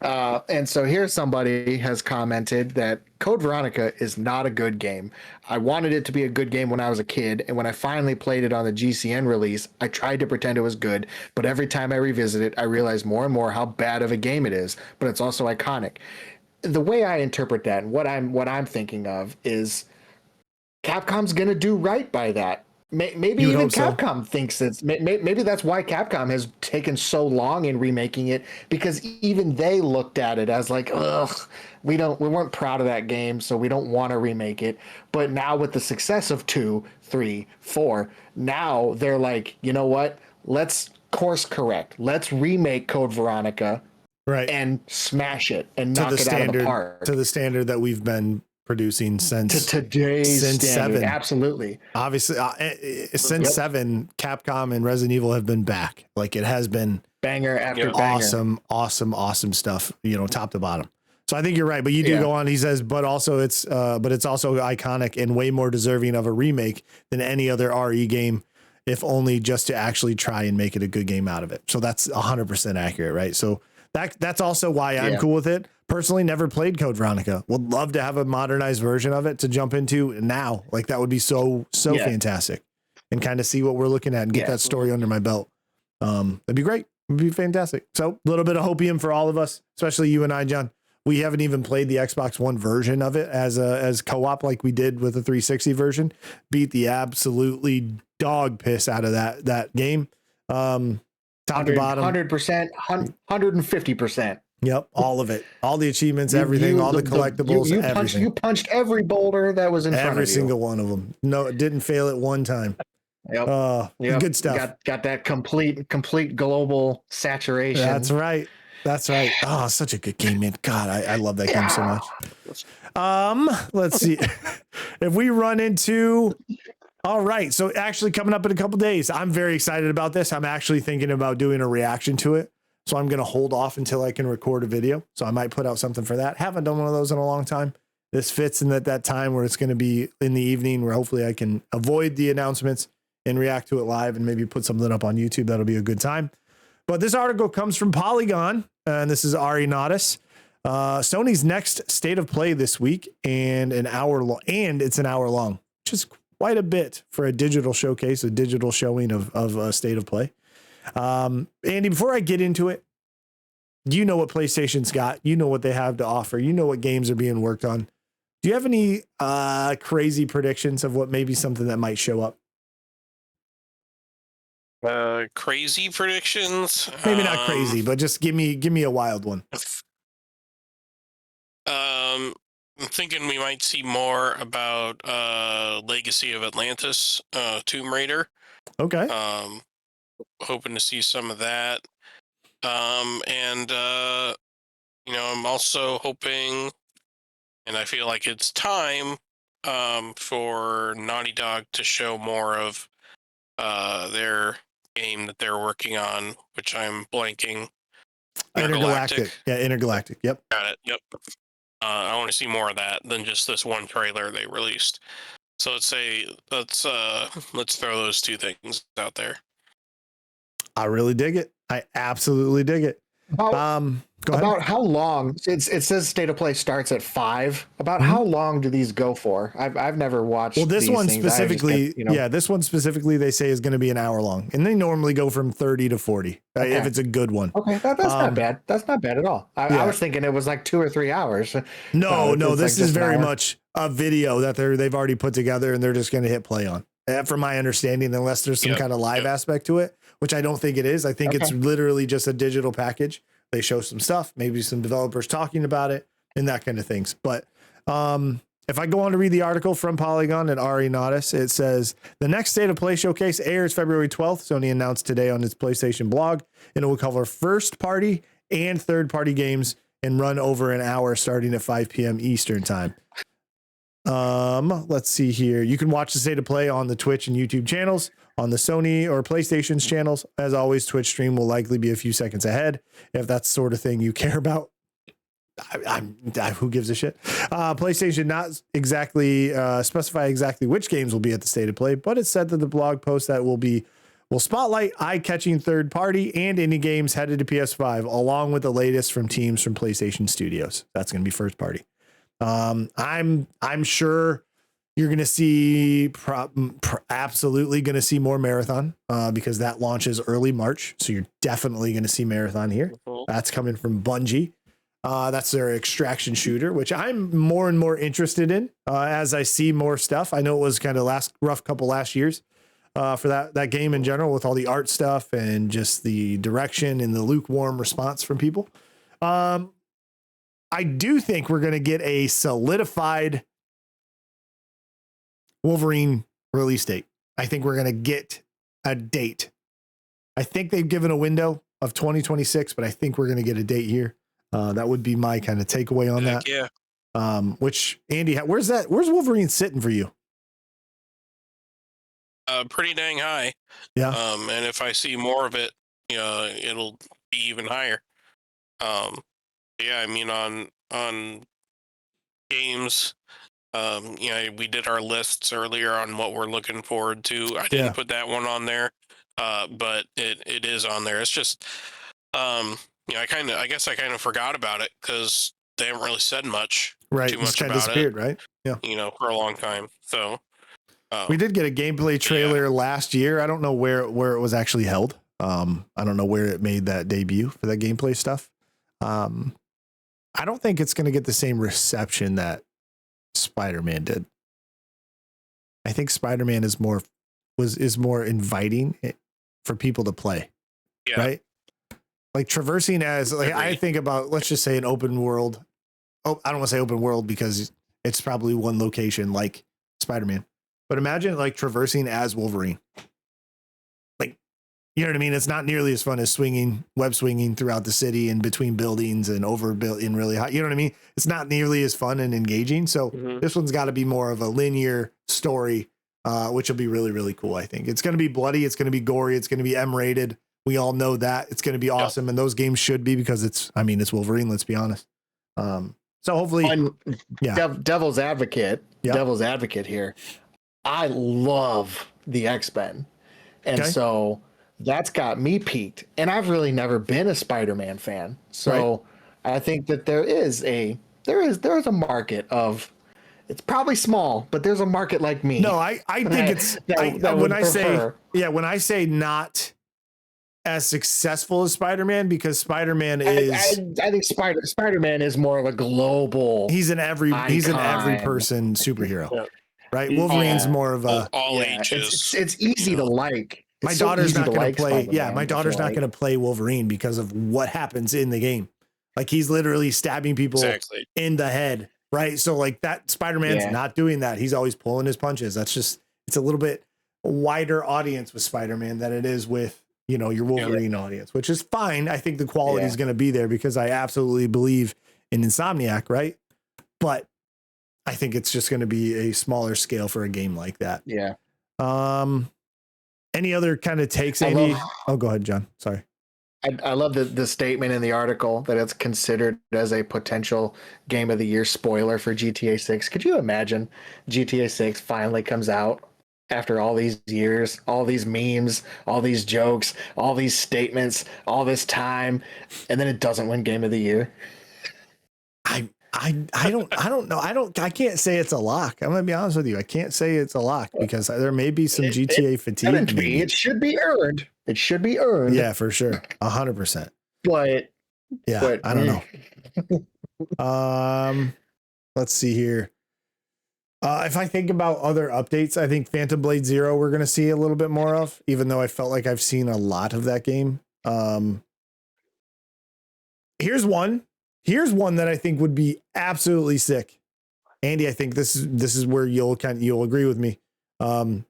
And so here somebody has commented that Code Veronica is not a good game. I wanted it to be a good game when I was a kid, and when I finally played it on the GCN release, I tried to pretend it was good, but every time I revisit it, I realize more and more how bad of a game it is, but it's also iconic. The way I interpret that and what I'm thinking of is Capcom's going to do right by that. Maybe even Capcom thinks it's maybe that's why Capcom has taken so long in remaking it, because even they looked at it as like, ugh, we weren't proud of that game, so we don't want to remake it. But now with the success of 2, 3, 4, now they're like, you know what? Let's course correct. Let's remake Code Veronica, right, and smash it and knock it out of the park to the standard that we've been producing since today's standard. 7. Absolutely. Obviously, since 7, Capcom and Resident Evil have been back. Like it has been banger after banger. Awesome stuff, top to bottom. So I think you're right, but you do go on. He says, but it's also iconic and way more deserving of a remake than any other RE game, if only just to actually try and make it a good game out of it. So that's 100% accurate, right? So that's also why I'm cool with it. Personally, never played Code Veronica. Would love to have a modernized version of it to jump into now. Like that would be so fantastic, and kind of see what we're looking at and get that story under my belt. That'd be great. It'd be fantastic. So a little bit of hopium for all of us, especially you and I, John. We haven't even played the Xbox One version of it as co-op like we did with the 360 version. Beat the absolutely dog piss out of that game. Top to bottom, 100%, 150%. Yep, all of it, all the achievements, everything, all the collectibles, everything. You punched every boulder that was in front of you. Every single one of them. No, it didn't fail at one time. Yep. Good stuff. Got that complete global saturation. That's right. Oh, such a good game, man. God, I love that game so much. Let's see if we run into. All right, so actually coming up in a couple days, I'm very excited about this. I'm actually thinking about doing a reaction to it. So I'm going to hold off until I can record a video. So I might put out something for that. Haven't done one of those in a long time. This fits in that time where it's going to be in the evening, where hopefully I can avoid the announcements and react to it live and maybe put something up on YouTube. That'll be a good time. But this article comes from Polygon, and this is Ari Naudis. Sony's next state of play this week and it's an hour long, which is quite a bit for a digital showcase, a digital showing of a state of play. Andy, before I get into it, you know what PlayStation's got, you know what they have to offer, you know what games are being worked on. Do you have any crazy predictions of what maybe something that might show up? Crazy predictions? Maybe not crazy, but just give me a wild one. I'm thinking we might see more about Legacy of Atlantis, Tomb Raider. Okay. Hoping to see some of that. And I'm also hoping, and I feel like it's time for Naughty Dog to show more of their game that they're working on, which I'm blanking. Intergalactic. Yeah, Intergalactic. Yep. Got it. Yep. I want to see more of that than just this one trailer they released. So let's throw those two things out there. I really dig it. I absolutely dig it. Go ahead. About how long? It says state of play starts at 5. About how long do these go for? I've never watched. Well, this these one things. specifically, this one specifically, they say is going to be an hour long, and they normally go from 30 to 40 if it's a good one. Okay, that's not bad. That's not bad at all. I was thinking it was like 2 or 3 hours. No, this is very much a video that they've already put together, and they're just going to hit play on. From my understanding, unless there's some kind of live aspect to it, which I don't think it is. I think it's literally just a digital package. They show some stuff, maybe some developers talking about it and that kind of things. But if I go on to read the article from Polygon and Ari Naudis, it says the next State of Play showcase airs February 12th. Sony announced today on its PlayStation blog, and it will cover first party and third party games and run over an hour starting at 5 p.m. Eastern time. Let's see here. You can watch the State of Play on the Twitch and YouTube channels, on the Sony or PlayStation's channels. As always, Twitch stream will likely be a few seconds ahead if that's the sort of thing you care about. Who gives a shit? PlayStation not exactly specify exactly which games will be at the State of Play, but it said that the blog post that will spotlight eye-catching third party and indie games headed to PS5, along with the latest from teams from PlayStation Studios. That's going to be first party. I'm sure you're going to see absolutely going to see more Marathon because that launches early March. So you're definitely going to see Marathon here. That's coming from Bungie. That's their extraction shooter, which I'm more and more interested in as I see more stuff. I know it was kind of rough couple last years for that game in general with all the art stuff and just the direction and the lukewarm response from people. I do think we're going to get a solidified Wolverine release date. I think we're going to get a date. I think they've given a window of 2026, but I think we're going to get a date here. That would be my kind of takeaway on that. Yeah. Which Andy, where's Wolverine sitting for you? Pretty dang high. Yeah. And if I see more of it, it'll be even higher. Yeah, I mean on games, we did our lists earlier on what we're looking forward to. I didn't put that one on there, but it is on there. It's just, I guess I kind of forgot about it because they haven't really said much. Right, too much kind of about disappeared, it, right? Yeah, for a long time. So we did get a gameplay trailer last year. I don't know where it was actually held. I don't know where it made that debut for that gameplay stuff. I don't think it's going to get the same reception that Spider-Man did. I think Spider-Man is more inviting for people to play. Yeah. Right? Like traversing as I think about, let's just say an open world. Oh, I don't want to say open world because it's probably one location like Spider-Man. But imagine like traversing as Wolverine. You know what I mean? It's not nearly as fun as web swinging throughout the city and between buildings and in really high. You know what I mean? It's not nearly as fun and engaging. So this one's got to be more of a linear story, which will be really, really cool. I think it's going to be bloody. It's going to be gory. It's going to be M-rated. We all know that it's going to be awesome. And those games should be because it's Wolverine. Let's be honest. So hopefully, Devil's advocate here. I love the X-Men. And so that's got me peaked, and I've really never been a Spider-Man fan. So I think that there is a market of, it's probably small, but there's a market like me. No, I think it's when I say when I say not as successful as Spider-Man, because Spider-Man is I think Spider-Man is more of a global. He's an every person superhero. Yeah. Right? Wolverine's more of a all ages. It's easy to like. My daughter's not going to play. Yeah, my daughter's not going to play Wolverine because of what happens in the game. Like, he's literally stabbing people in the head, right? So like that Spider-Man's not doing that. He's always pulling his punches. That's just, it's a little bit wider audience with Spider-Man than it is with, you know, your Wolverine audience, which is fine. I think the quality is going to be there because I absolutely believe in Insomniac, right? But I think it's just going to be a smaller scale for a game like that. Yeah. Any other kind of takes, Andy? Oh, go ahead, John. Sorry. I love the statement in the article that it's considered as a potential Game of the Year spoiler for GTA 6. Could you imagine GTA 6 finally comes out after all these years, all these memes, all these jokes, all these statements, all this time, and then it doesn't win Game of the Year? I don't know. I can't say it's a lock. I'm gonna be honest with you. I can't say it's a lock because there may be some GTA fatigue. It should be earned. It should be earned. Yeah, for sure. 100%. But I don't know. Let's see here. If I think about other updates, I think Phantom Blade Zero we're gonna see a little bit more of, even though I felt like I've seen a lot of that game. Here's one that I think would be absolutely sick. Andy, I think this is where you'll agree with me. I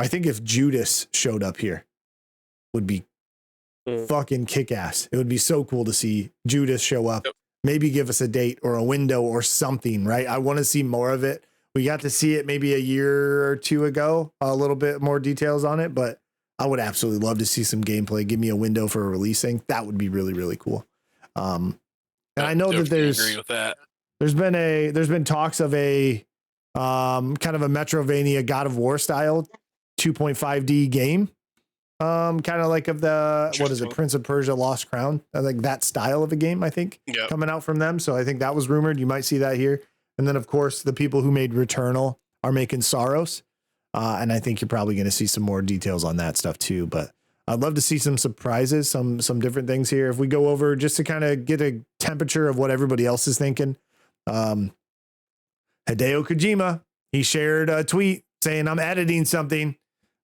think if Judas showed up here, would be fucking kick ass. It would be so cool to see Judas show up. Yep. Maybe give us a date or a window or something, right? I want to see more of it. We got to see it maybe a year or two ago, a little bit more details on it, but I would absolutely love to see some gameplay. Give me a window for a release thing. That would be really, really cool. And I know that agree with that. There's been talks of a kind of a Metrovania God of War style 2.5D game. Kind of like of the, what is it, Prince of Persia Lost Crown, like that style of a game, I think, coming out from them. So I think that was rumored. You might see that here. And then of course the people who made Returnal are making Saros. And I think you're probably going to see some more details on that stuff too, but I'd love to see some surprises, some different things here. If we go over just to kind of get a temperature of what everybody else is thinking. Hideo Kojima, he shared a tweet saying, I'm editing something,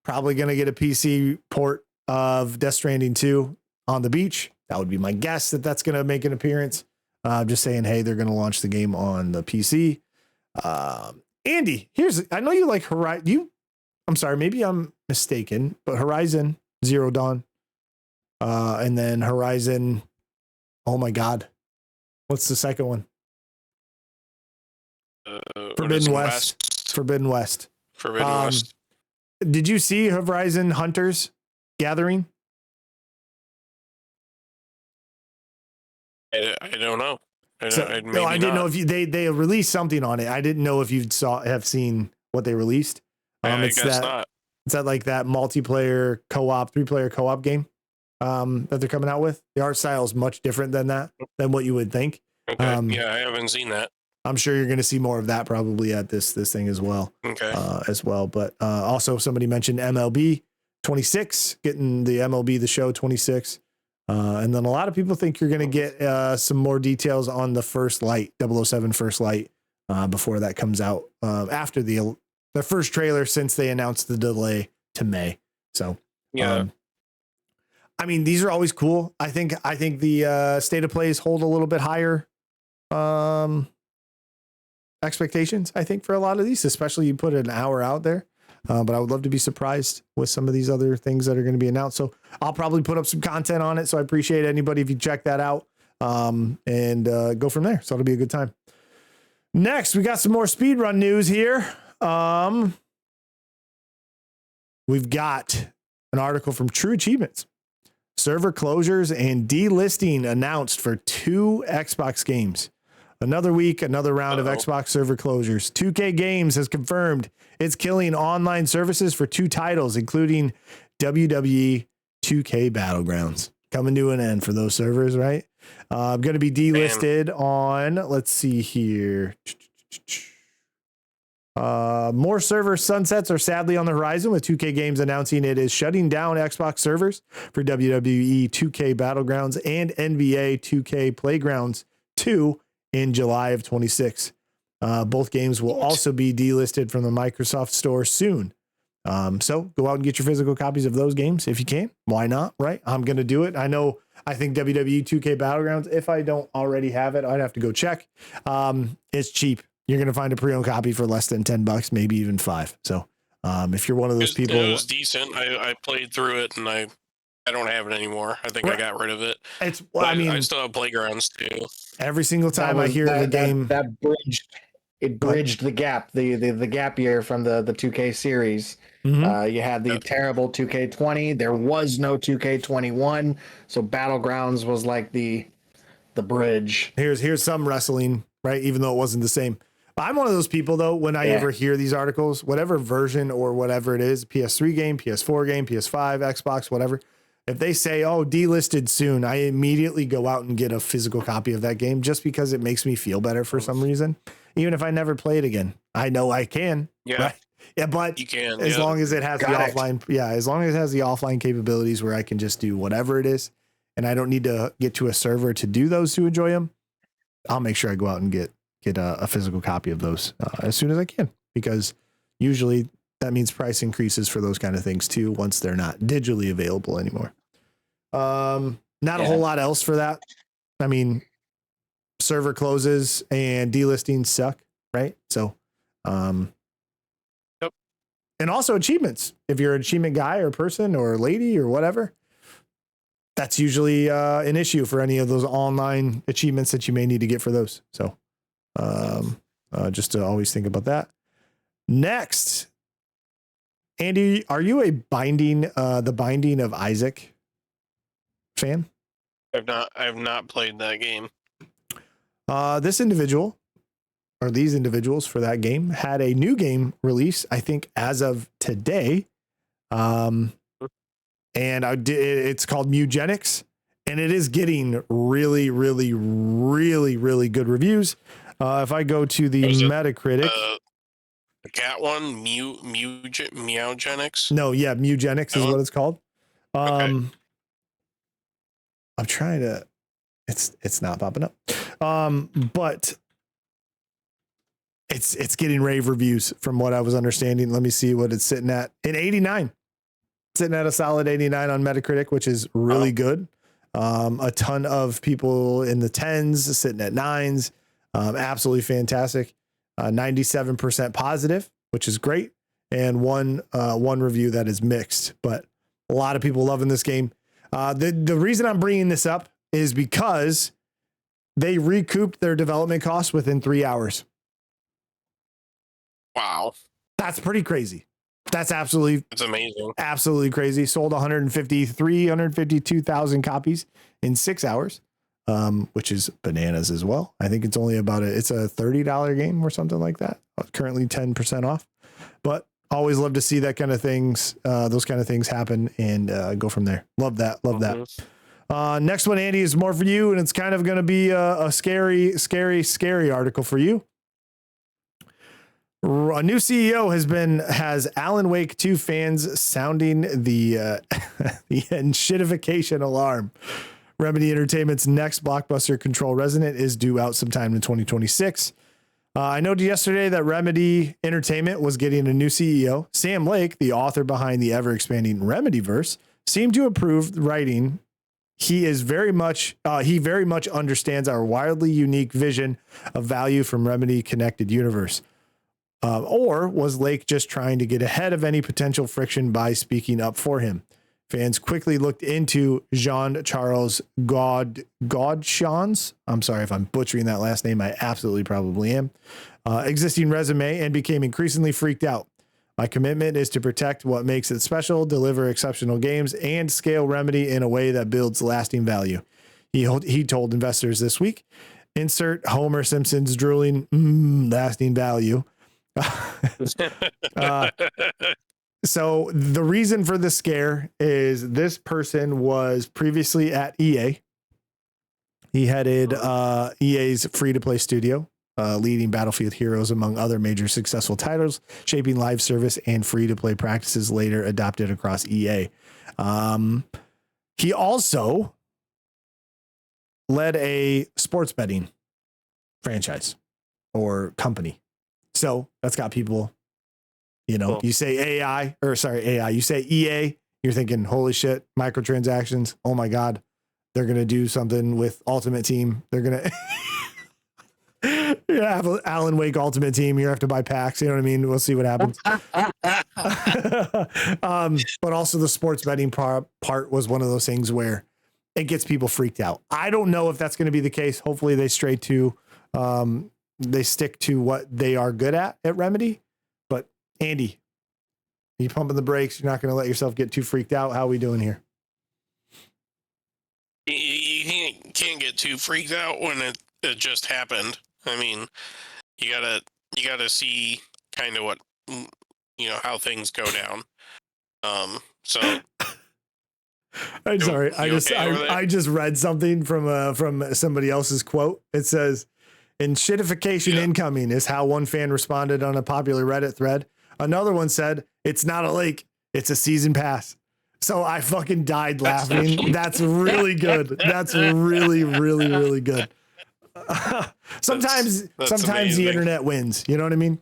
probably going to get a PC port of Death Stranding 2 on the beach. That would be my guess that's going to make an appearance. Just saying, hey, they're going to launch the game on the PC. Andy, I know you like Horizon. I'm sorry, maybe I'm mistaken, but Horizon Zero Dawn, and then Horizon. Oh my God, what's the second one? Forbidden West. Forbidden West. Did you see Horizon Hunters Gathering? I don't know. I didn't know if they released something on it. I didn't know if you have seen what they released. I guess not. Is that like that multiplayer co-op, 3-player co-op game that they're coming out with? The art style is much different than what you would think. Okay. I haven't seen that. I'm sure you're going to see more of that probably at this thing as well. Okay. As well. But also somebody mentioned MLB 26, getting the MLB The Show 26. And then a lot of people think you're going to get some more details on the First Light, 007 First Light, before that comes out after the first trailer since they announced the delay to May. So, I mean, these are always cool. I think the state of plays hold a little bit higher expectations, I think, for a lot of these, especially you put an hour out there. But I would love to be surprised with some of these other things that are going to be announced. So I'll probably put up some content on it. So I appreciate anybody if you check that out and go from there. So it'll be a good time. Next, we got some more speedrun news here. We've got an article from True Achievements. Server closures and delisting announced for 2 Xbox games. Another week, another round of Xbox server closures. 2K Games has confirmed it's killing online services for 2 titles, including WWE 2K Battlegrounds. Coming to an end for those servers, right? Going to be delisted on, let's see here. More server sunsets are sadly on the horizon, with 2K Games announcing it is shutting down Xbox servers for WWE 2K Battlegrounds and NBA 2K Playgrounds 2 in July of 26. Both games will also be delisted from the Microsoft Store soon. So go out and get your physical copies of those games if you can. Why not, right? I'm going to do it. I think WWE 2K Battlegrounds, if I don't already have it, I'd have to go check. It's cheap. You're going to find a pre-owned copy for less than $10, maybe even $5. So if you're one of those people, it was decent. I played through it and I don't have it anymore. I think I got rid of it. I still have Playgrounds too. Every single time I hear of a game that bridged the gap, the gap year from the 2K series. You had the terrible 2K20. There was no 2K21, so Battlegrounds was like the bridge. Here's some wrestling, right? Even though it wasn't the same. I'm one of those people, though, when I ever hear these articles, whatever version or whatever it is, PS3 game, PS4 game, PS5, Xbox, whatever, if they say, oh, delisted soon, I immediately go out and get a physical copy of that game just because it makes me feel better for some reason. Even if I never play it again, I know I can. Yeah. Right? Yeah, but you can, as long as it has offline. Yeah, as long as it has the offline capabilities where I can just do whatever it is and I don't need to get to a server to do those to enjoy them, I'll make sure I go out and get a physical copy of those as soon as I can, because usually that means price increases for those kind of things too once they're not digitally available anymore. Not a whole lot else for that. I mean, server closes and delistings suck, right? So, yep. And also achievements. If you're an achievement guy or person or lady or whatever, that's usually an issue for any of those online achievements that you may need to get for those. So, just to always think about that. Next, Andy, are you a the Binding of Isaac fan? I have not played that game. This individual, or these individuals for that game, had a new game release, I think, as of today. And it's called Mewgenics, and it is getting really, really, really, really good reviews. If I go to the Metacritic, the cat one, Mewgenics. No, yeah, Mewgenics is what it's called. I'm trying to. It's not popping up. But it's getting rave reviews from what I was understanding. Let me see what it's sitting at. An 89. Sitting at a solid 89 on Metacritic, which is really good. A ton of people in the 10s, sitting at 9s. Absolutely fantastic. 97% positive, which is great. And one review that is mixed, but a lot of people loving this game. The reason I'm bringing this up is because they recouped their development costs within 3 hours. Wow. That's pretty crazy. That's amazing. Absolutely crazy. Sold 152,000 copies in 6 hours, which is bananas as well. I think it's only it's a $30 game or something like that. Currently 10% off, but always love to see that kind of things, those kind of things happen and go from there. Love that. That. Next one, Andy, is more for you, and it's kind of going to be a scary article for you. A new CEO has Alan Wake 2 fans sounding the shitification alarm. Remedy Entertainment's next blockbuster, Control Resonant, is due out sometime in 2026. I noted yesterday that Remedy Entertainment was getting a new CEO. Sam Lake, the author behind the ever-expanding Remedyverse, seemed to approve writing. He very much understands our wildly unique vision of value from Remedy Connected Universe. Or was Lake just trying to get ahead of any potential friction by speaking up for him? Fans quickly looked into Jean-Charles Godchaux's, I'm sorry if I'm butchering that last name, I absolutely probably am, existing resume and became increasingly freaked out. My commitment is to protect what makes it special, deliver exceptional games, and scale Remedy in a way that builds lasting value. He told investors this week. Insert Homer Simpson's drooling, lasting value. So the reason for the scare is this person was previously at EA He headed EA's free-to-play studio, leading Battlefield Heroes among other major successful titles, shaping live service and free-to-play practices later adopted across EA. He also led a sports betting franchise or company. So that's got people, cool. You say AI, you say EA, you're thinking, holy shit, microtransactions. Oh my God. They're going to do something with Ultimate Team. They're going to have an Alan Wake Ultimate Team. You have to buy packs. You know what I mean? We'll see what happens. But also the sports betting part was one of those things where it gets people freaked out. I don't know if that's going to be the case. Hopefully they stick to what they are good at Remedy. But Andy, are you pumping the brakes? You're not going to let yourself get too freaked out. How are we doing here? You can't get too freaked out when it just happened. I mean, you gotta see kind of what how things go down. So I'm sorry. I just read something from somebody else's quote. It says, "In shitification incoming" is how one fan responded on a popular Reddit thread. Another one said, "It's not a lake, it's a season pass." So I fucking died laughing. That's really good. That's really, really, really good. Sometimes amazing. the internet wins. You know what I mean?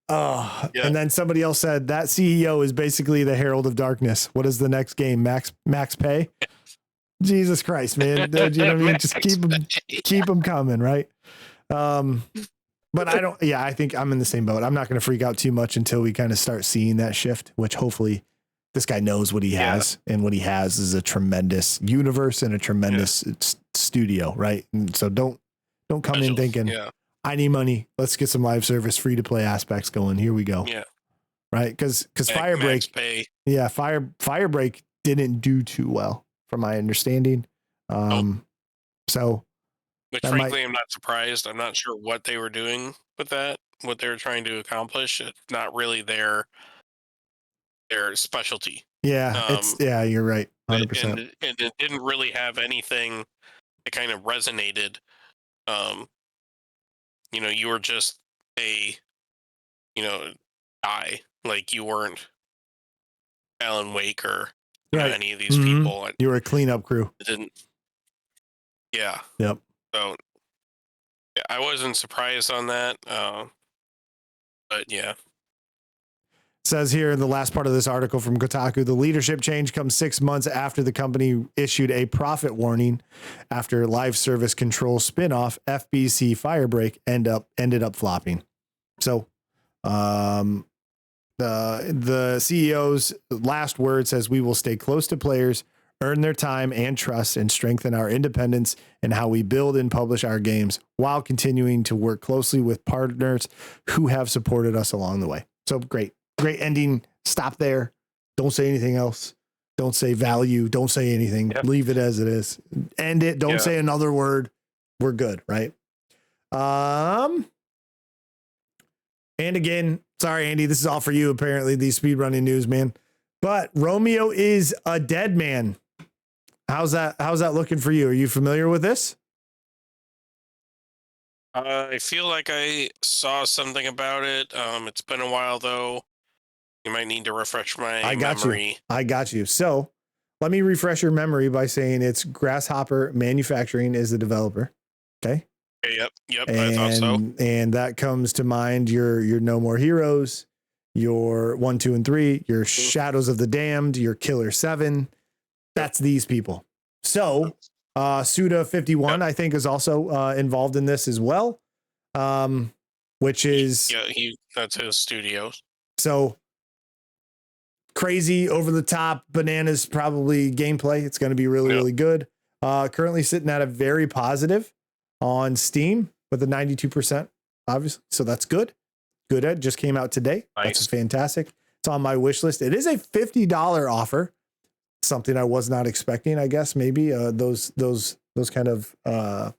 And then somebody else said that CEO is basically the Herald of Darkness. What is the next game? Max Pay? Jesus Christ, man. Dude, you know what I mean? Just keep them coming, right? But I think I'm in the same boat. I'm not going to freak out too much until we kind of start seeing that shift, which hopefully this guy knows what he has, and what he has is a tremendous universe and a tremendous studio, right? And so don't come in thinking, I need money. Let's get some live service, free to play aspects going. Here we go. Yeah. Right. Because Firebreak, Firebreak didn't do too well, from my understanding. So, which frankly, I'm not surprised. I'm not sure what they were doing with that, what they were trying to accomplish. It's not really their specialty. Yeah, you're right. 100%. And it didn't really have anything that kind of resonated. You were just a guy. Like, you weren't Alan Wake or any of these people. You were a cleanup crew. It didn't. Yeah. Yep. So I wasn't surprised on that. But yeah. Says here in the last part of this article from Kotaku, the leadership change comes 6 months after the company issued a profit warning after live service control spinoff FBC Firebreak ended up flopping. So the CEO's last word says, "We will stay close to players, earn their time and trust, and strengthen our independence in how we build and publish our games while continuing to work closely with partners who have supported us along the way." So great ending. Stop there. Don't say anything else. Don't say value. Don't say anything. Yep. Leave it as it is. End it. Don't say another word. We're good, right? And again, sorry, Andy, this is all for you. Apparently, these speedrunning news, man. But Romeo is a dead man. How's that looking for you? Are you familiar with this? I feel like I saw something about it. It's been a while though. You might need to refresh my memory. I got you. So let me refresh your memory by saying it's Grasshopper Manufacturing is the developer. Okay. Yep. I thought so. And that comes to mind your No More Heroes, your 1, 2, and 3, your Shadows of the Damned, your Killer 7. That's these people. So Suda51, I think, is also involved in this as well. Which is that's his studio. So crazy, over the top, bananas probably gameplay. It's going to be really good. Currently sitting at a very positive on Steam with a 92%, obviously. So that's good. It just came out today. Nice. That's fantastic. It's on my wish list. It is a $50 offer. Something I was not expecting, I guess. Maybe those kind of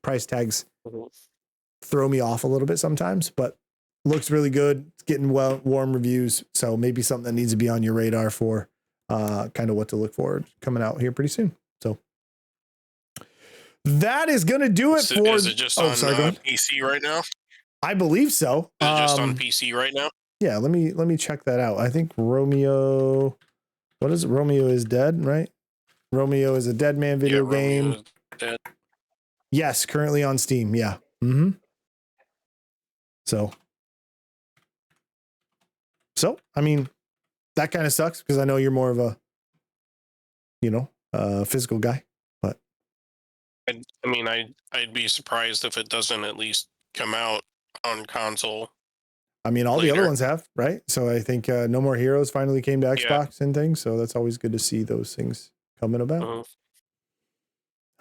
price tags throw me off a little bit sometimes, but looks really good. It's getting warm reviews. So maybe something that needs to be on your radar for kind of what to look forward coming out here pretty soon. So that is going to do it for. Is it just on sorry, go ahead. PC right now? I believe so. Is it just on PC right now? Yeah, let me check that out. I think Romeo. What is it? Romeo is dead, right? Romeo is a Dead Man video game. Dead. Yes, currently on Steam. Yeah. Mm-hmm. So, I mean, that kind of sucks because I know you're more of a, physical guy. But I'd be surprised if it doesn't at least come out on console. I mean, all later. the other ones have, right? So I think No More Heroes finally came to Xbox and things. So that's always good to see those things coming about.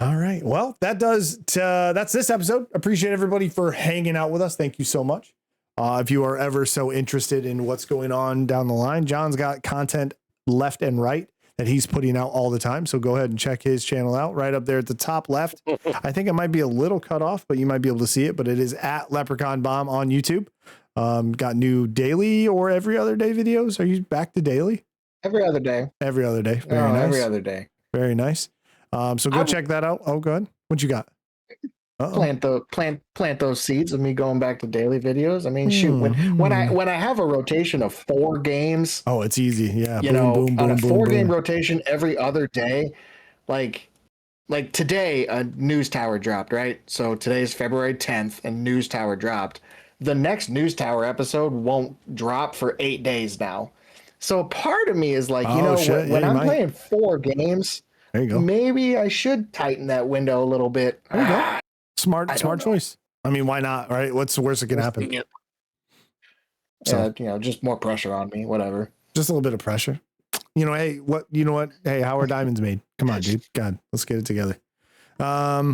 All right. Well, that's this episode. Appreciate everybody for hanging out with us. Thank you so much. If you are ever so interested in what's going on down the line, John's got content left and right that he's putting out all the time. So go ahead and check his channel out right up there at the top left. I think it might be a little cut off, but you might be able to see it, but it is at LeprechaunBomb on YouTube. Got new daily or every other day videos. Are you back to daily? Every other day. Every other day. Very nice. Every other day. Very nice. So go check that out. Oh, go ahead. What you got? Plant those seeds of me going back to daily videos. I mean, shoot, when I have a rotation of 4 games. Oh, it's easy. Yeah. On a 4-game rotation every other day, like today, a News Tower dropped, right? So today's February 10th, and News Tower dropped. The next News Tower episode won't drop for 8 days now. So part of me is like, when I'm playing 4 games, there you go. Maybe I should tighten that window a little bit. There you go. Smart choice. I mean, why not, right? What's the worst that can happen? Yeah. So, just more pressure on me, whatever. Just a little bit of pressure. Hey, Hey, how are diamonds made? Come on, dude. God, let's get it together. Yeah.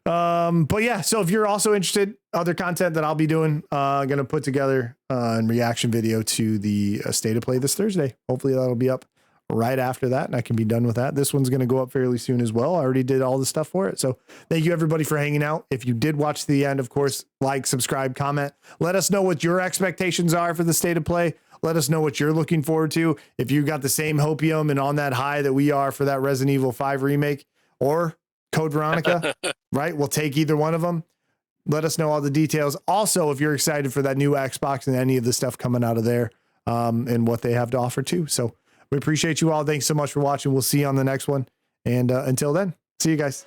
But yeah, so if you're also interested, other content that I'll be doing, gonna put together a reaction video to the State of Play this Thursday. Hopefully that'll be up right after that, and I can be done with that. This one's gonna go up fairly soon as well. I already did all the stuff for it. So thank you everybody for hanging out. If you did watch to the end, of course, like, subscribe, comment. Let us know what your expectations are for the State of Play. Let us know what you're looking forward to. If you got the same hopium and on that high that we are for that Resident Evil 5 remake or Code Veronica, right? We'll take either one of them. Let us know all the details. Also, if you're excited for that new Xbox and any of the stuff coming out of there, and what they have to offer too. So we appreciate you all. Thanks so much for watching. We'll see you on the next one. And until then, see you guys.